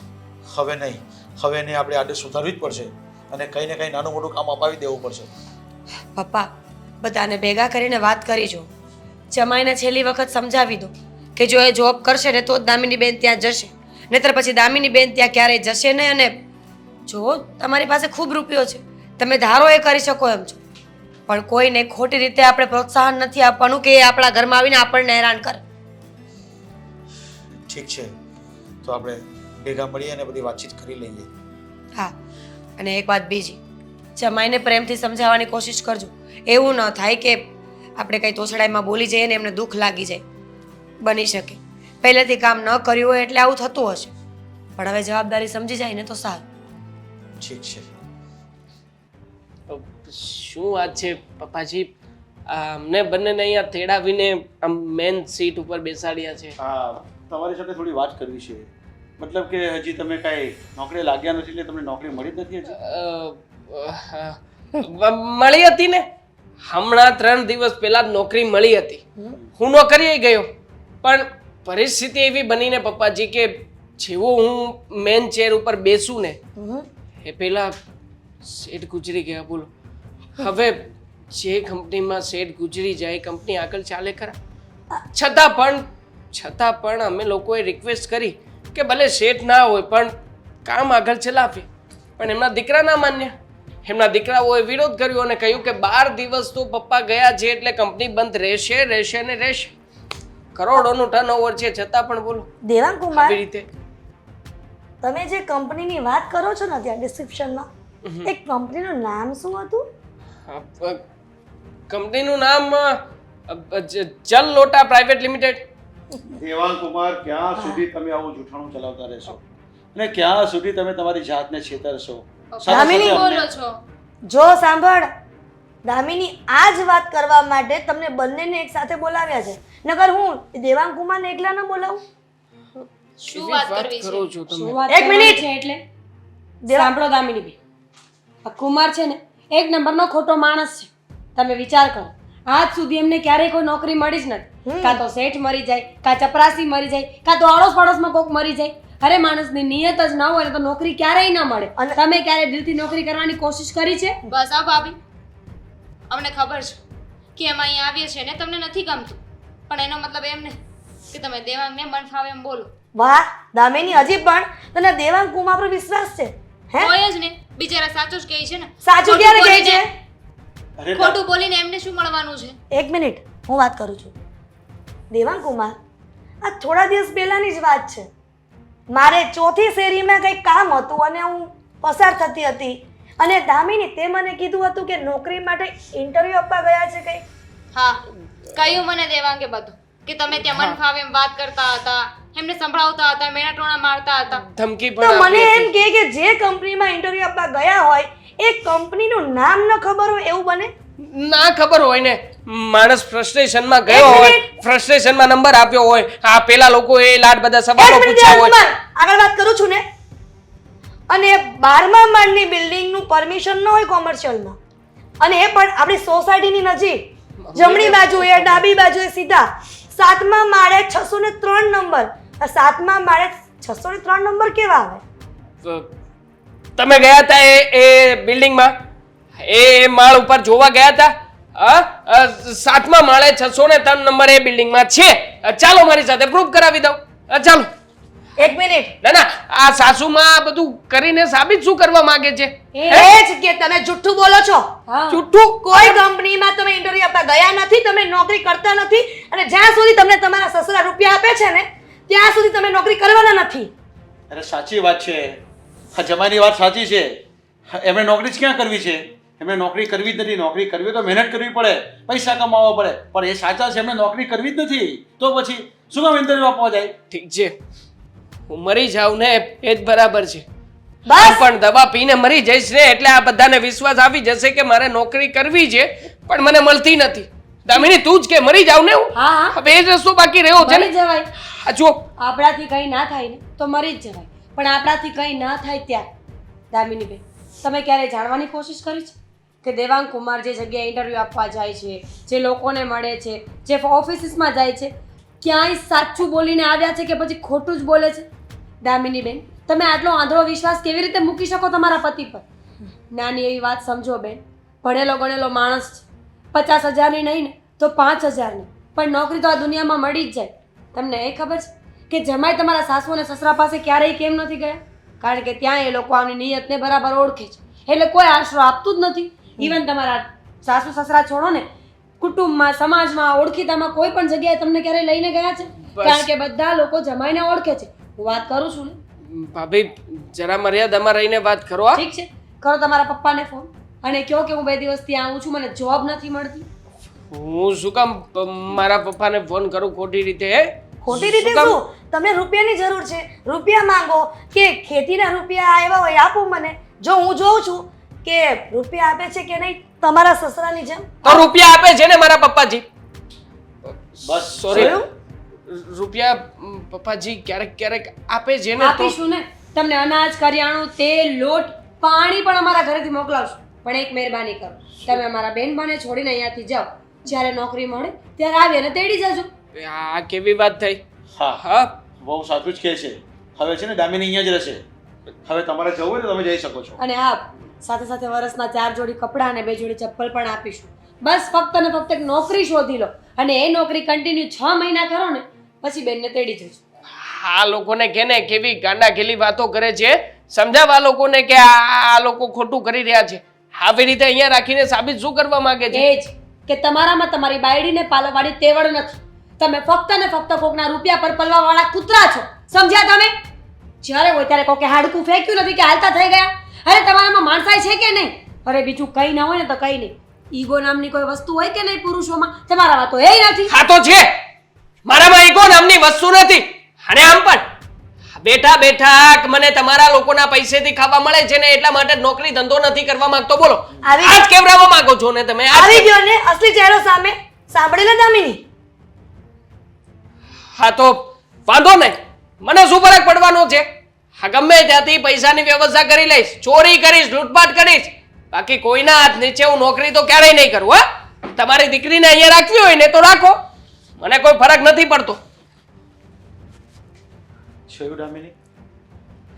હવે નહીં. હવે એને આપણે આડે સુધારવી જ પડશે અને કંઈ ને કંઈ નાનું મોટું કામ અપાવી દેવું પડશે. પપ્પા, બધાને ભેગા કરીને વાત કરી જો. જમાઈને છેલ્લી વખત સમજાવી દો કે જો એ જોબ કરશે ને તો જ દામિની બેન ત્યાં જશે, નહીતર પછી દામિની બેન ત્યાં ક્યારેય જશે નહીં. અને જો તમારી પાસે ખૂબ રૂપિયો છે, તમે ધારો એ કરી શકો એમ છો, પણ કોઈને ખોટી રીતે આપણે પ્રોત્સાહન નથી આપવાનું કે એ આપણા ઘરમાં આવીને આપણને હેરાન કરે. ઠીક છે, તો આપણે ભેગા મળીએ અને બધી વાતચીત કરી લઈએ. હા, અને એક વાત બીજી, જમાઈને પ્રેમથી સમજાવવાની કોશિશ કરજો. એવું ન થાય કે આપણે કંઈ તોછડાઈમાં બોલી જઈએ ને એમને દુઃખ લાગી જાય. બની શકે પહેલેથી કામ ન કર્યું હોય એટલે આવું થતું હશે, પણ હવે જવાબદારી સમજી જાય ને તો સારું. ઠીક છે. શું વાત છે પપ્પાજી, અમને બંનેને અહીંયા તેડાવીને આમ મેન સીટ ઉપર બેસાડ્યા છે. હા, તમારી સાથે થોડી વાત કરવી છે. મતલબ કે હજી તમે કાંઈ નોકરી લાગ્યા નથી એટલે તમને નોકરી મળી જ નથી હજી? મળી હતી ને, હમણાં 3 દિવસ પહેલા જ નોકરી મળી હતી. હું નોકરીએ ગયો, પણ પરિસ્થિતિ એવી બનીને પપ્પાજી કે જેવો હું મેન ચેર ઉપર બેસું ને એ પહેલા શેઠ ગુજરી ગયા. બોલો, હવે જે કંપનીમાં શેઠ ગુજરી જાય કંપની આગળ ચાલે ખરા? છતાં પણ અમે લોકોએ રિક્વેસ્ટ કરી કે ભલે શેઠ ના હોય પણ કામ આગળ ચલાવીએ, પણ એમના દીકરા ના માન્યા. એમના દીકરાઓએ વિરોધ કર્યો અને કહ્યું કે 12 દિવસ તો પપ્પા ગયા છે એટલે કંપની બંધ રહેશે ને રહેશે. કરોડોનું ટર્નઓવર છે છતાં પણ બોલો દેવાંગ કુમાર, આવી રીતે. તમે જે કંપનીની વાત કરો છો ને ત્યાં ડિસ્ક્રિપ્શનમાં, એ કંપનીનું નામ શું હતું? કંપનીનું નામ જલ લોટા પ્રાઇવેટ લિમિટેડ. દેવાંગ કુમાર, ક્યાં સુધી તમે આવું જૂઠાણું ચલાવતા રહેશો અને ક્યાં સુધી તમે તમારી જાતને છેતરશો? દામિની, બોલો છો? જો સાંભળ, દામિની આ જ વાત કરવા માટે તમને બંનેને એક સાથે બોલાવ્યા છે. નકર હું દેવાંગ કુમારને એકલા ન બોલાવું? શું વાત કરવી છે? કરો છો તમે? એક મિનિટ. એટલે સાંભળો દામિની બેન, આ કુમાર છે ને એક નંબરનો ખોટો માણસ છે. તમે વિચાર કરો, આજ સુધી એમને ક્યારેય કોઈ નોકરી મળી જ નથી. કાં તો શેઠ મરી જાય, કાં ચપરાસી મરી જાય, કાં તો અડોસ પડોશમાં કોક મરી જાય, અરે માણસની નિયત જ ના હોય ને તો નોકરી ક્યારેય ના મળે. અને- તમે ક્યારે દિલથી નોકરી કરવાની કોશિશ કરી છે? બસ આ ભાભી અમને ખબર છે કે અમે અહીંયા આવીએ છીએ ને તમને નથી ગમતું, પણ એનો મતલબ એમ નહીં કે તમે દેવાંગને મન ફાવે એમ બોલો. વાહ દામિની, હજી પણ તને દેવાંગ કુમાર પર વિશ્વાસ છે હે? હોય જ ને, બિચારા સાચું જ કહે છે ને. સાચું ક્યારે કહે છે? અરે ખોટું બોલીને એમને શું મળવાનું છે? એક મિનિટ, હું વાત કરું છું. દેવાંગ કુમાર, આ થોડા દિવસ પહેલાની જ વાત છે. મારે ચોથી શેરીમાં કંઈક કામ હતું અને હું પસાર થતી હતી અને દામિની તે મને કીધું હતું કે નોકરી માટે ઇન્ટરવ્યૂ આપવા ગયા છે કંઈક. હા, કહ્યું મને દેવાંગે બધું કે તમે ત્યાં મન ફાવે એમ વાત કરતા હતા, એમને સંભળાવતા હતા, મેણાટોણા મારતા હતા. ધમકી તો પણ મને આપી એમ હતી. કે જે કંપનીમાં ઇન્ટરવ્યૂ આપવા ગયા હોય એ કંપનીનું નામ ન ખબર હોય એવું બને? ના ખબર હોય ને, માણસ ફ્રસ્ટ્રેશનમાં ગયો એક હોય, મિનિટ. ફ્રસ્ટ્રેશનમાં નંબર આપ્યો હોય, આ પેલા લોકોએ લાડ બધા સવાલો એક મિનિટ પૂછ્યા હોય. રાજકુમાર, આગળ વાત કરું છું ને. અને 12મા માળની બિલ્ડિંગનું પરમિશન ન હોય કોમર્શિયલમાં, અને એ પણ આપણી સોસાયટીની નજીક, જમણી બાજુએ ડાબી બાજુએ સીધા 7મા માળે 603 નંબર. આ 7મા માળે 603 નંબર કેવા આવે? તમે ગયા હતા એ બિલ્ડિંગમાં, એ માળ ઉપર જોવા ગયા હતા? હા, 7મા માળે 603 નંબર એ બિલ્ડિંગમાં છે. ચાલો મારી સાથે પ્રૂફ કરાવી દઉં. ચાલો. એક મિનિટ, ના ના, આ સાસુમાં આ બધું કરીને સાબિત શું કરવા માંગે છે? એ જ કે તમે જુઠ્ઠું બોલો છો. હા. જુઠ્ઠું? કોઈ કંપનીમાં તમે ઇન્ટરવ્યુ આપવા ગયા નથી, તમે નોકરી કરતા નથી, અને જ્યાં સુધી તમને તમારા સસરા રૂપિયા આપે છે ને ત્યાં સુધી તમે નોકરી કરવાના નથી. અરે સાચી વાત છે, હા જમાઈની વાત સાચી છે. એમણે નોકરી જ ક્યાં કરવી છે? એમણે નોકરી કરવી જ નથી. નોકરી કરવી હોય તો મહેનત કરવી પડે, પૈસા કમાવવા પડે, પણ એ સાચા છે, એમણે નોકરી કરવી જ નથી. તો પછી શું કામ ઇન્ટરવ્યુ આપવા જાય? ઠીક છે, હું મરી જાઉં ને એ જ બરાબર છે. બસ. પણ દવા પીને મરી જઈશ ને એટલે આ બધાને વિશ્વાસ આવી જશે કે મારે નોકરી કરવી છે પણ મને મળતી નથી. દામિની તું જ કે મરી જાવ ને હું. હા, હા. હવે એ જ રસ્તો બાકી રહ્યો છે ને. મરી જવાય. આ જો આપણાથી કંઈ ના થાય ને તો મરી જ જવાય, પણ આપણાથી કંઈ ના થાય ત્યારે. દામિનીબેન, તમે ક્યારે જાણવાની કોશિશ કરી છે કે દેવાંગ કુમાર જે જગ્યાએ ઇન્ટરવ્યૂ આપવા જાય છે, જે લોકોને મળે છે, જે ઓફિસીસમાં જાય છે, ક્યાંય સાચું બોલીને આવ્યા છે કે પછી ખોટું જ બોલે છે? દામિનીબેન, તમે આટલો આંધળો વિશ્વાસ કેવી રીતે મૂકી શકો તમારા પતિ પર? નાની એવી વાત સમજો બેન, ભણેલો ગણેલો માણસ છે, 50,000ની નહીં ને તો 5,000ની પણ નોકરી તો આ દુનિયામાં મળી જ જાય. તમને એ ખબર છે કે જમાઈ તમારા સાસુ અને સસરા પાસે ક્યારેય કેમ નથી ગયા? કારણ કે ત્યાં એ લોકો આમની નિયતને બરાબર ઓળખે છે, એટલે કોઈ આશરો આપતું જ નથી. ઇવન તમારા સાસુ સસરા છોડો ને, કુટુંબમાં, સમાજમાં, ઓળખીતામાં કોઈ પણ જગ્યાએ તમને ક્યારેય લઈને ગયા છે? બસ. કારણ કે બધા લોકો જમાઈને ઓળખે છે. હું વાત કરું છું ને. ભાભી જરા મર્યાદામાં રહીને વાત કરો. આ ઠીક છે, કરો તમારા પપ્પાને ફોન અને કહો કે હું 2 દિવસથી આવું છું, મને જોબ નથી મળતી. હું શું કામ મારા પપ્પાને ફોન કરું ખોટી રીતે? હે? ખોટી રીતે શું કામ? શું? તમને રૂપિયાની જરૂર છે, રૂપિયા માંગો, કે ખેતીના રૂપિયા આવ્યા હોય આપો મને. જો હું જોઉં છું કે રૂપિયા આપે છે કે નહીં તમારા સસરાની જેમ. તો રૂપિયા આપે છે ને મારા પપ્પાજી. બસ સોરી, શું? રૂપિયા પપ્પાજી ક્યારેક ક્યારેક આપે છે ને તો આપીશું ને તમને અનાજ, કરિયાણું, તેલ, લોટ, પાણી પણ અમારા ઘરેથી મોકલાવશું. પણ એક મહેરબાની કરો, તમે અમારા બેનબાને છોડીને અહીંયાથી જાઓ. જ્યારે નોકરી મળે ત્યારે આવી અને તેડી જજો. આ કેવી વાત થઈ? હા હા, બહુ સાચું જ કહે છે. હવે છે ને દામિની અહીંયા જ રહેશે. હવે તમારે જવું હોય ને તમે જઈ શકો છો. અને હા, સાથે સાથે વરસના 4 જોડી કપડાં અને 2 જોડી ચપ્પલ પણ આપીશું. બસ ફક્ત ને ફક્ત એક નોકરી શોધી લો અને એ નોકરી કન્ટિન્યુ 6 મહિના કરો ને પછી બેનને તેડી જજો. આ લોકોને કે ને કેવી ગાંડા ખેલી વાતો કરે છે. સમજાવવા લોકોને કે આ લોકો ખોટું કરી રહ્યા છે. આવી રીતે અહીંયા રાખીને સાબિત શું કરવા માંગે છે? એ જ કે તમારામાં તમારી બાયડીને પાલવવાળી તેવડ નથી. તમે ફક્ત ને ફક્ત કોકના રૂપિયા પર પલવાવાળા કૂતરા છો. સમજ્યા તમે? જ્યારે હોય ત્યારે કોકે હાડકું ફેંક્યું નથી કે હાલતા થઈ ગયા? અરે તમારામાં માણસાઈ છે કે નહીં? અરે બીજું કંઈ ના હોય ને તો કંઈ નહીં. ઈગો નામની કોઈ વસ્તુ હોય કે નહીં પુરુષોમાં? તમારામાં તો એ નથી. હા તો છે, મારામાં ઈગો નામની વસ્તુ નથી. અને આમ પણ બેઠા બેઠા મને તમારા લોકોના પૈસેથી ખાવા મળે છે ને એટલા માટે નોકરી ધંધો નથી કરવા માંગતો. બોલો, આવી- આજ કેવડાવવા માંગો છો ને તમે? આવી ગયો ને અસલી ચહેરો સામે. સાંભળી લે દામિની. હા તો વાંધો નહીં, મને શું ફરક પડવાનો છે? હા, ગમે ત્યાંથી પૈસાની વ્યવસ્થા કરી લઈશ, ચોરી કરીશ, લૂંટપાટ કરીશ, બાકી કોઈના હાથ નીચે હું નોકરી તો ક્યારેય નહીં કરું. હા, તમારી દીકરીને અહીંયા રાખવી હોય ને તો રાખો, મને કોઈ ફરક નથી પડતો. છેયું દામિની,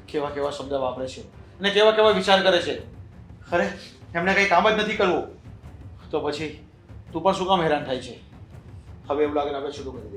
કેવા કેવા શબ્દ વાપરે છે અને કેવા કેવા વિચાર કરે છે. અરે એમને કંઈ કામ જ નથી કરવું તો પછી તું પણ શું કામ હેરાન થાય છે? હવે એવું લાગે ને આપણે શરૂ કરી દઈએ.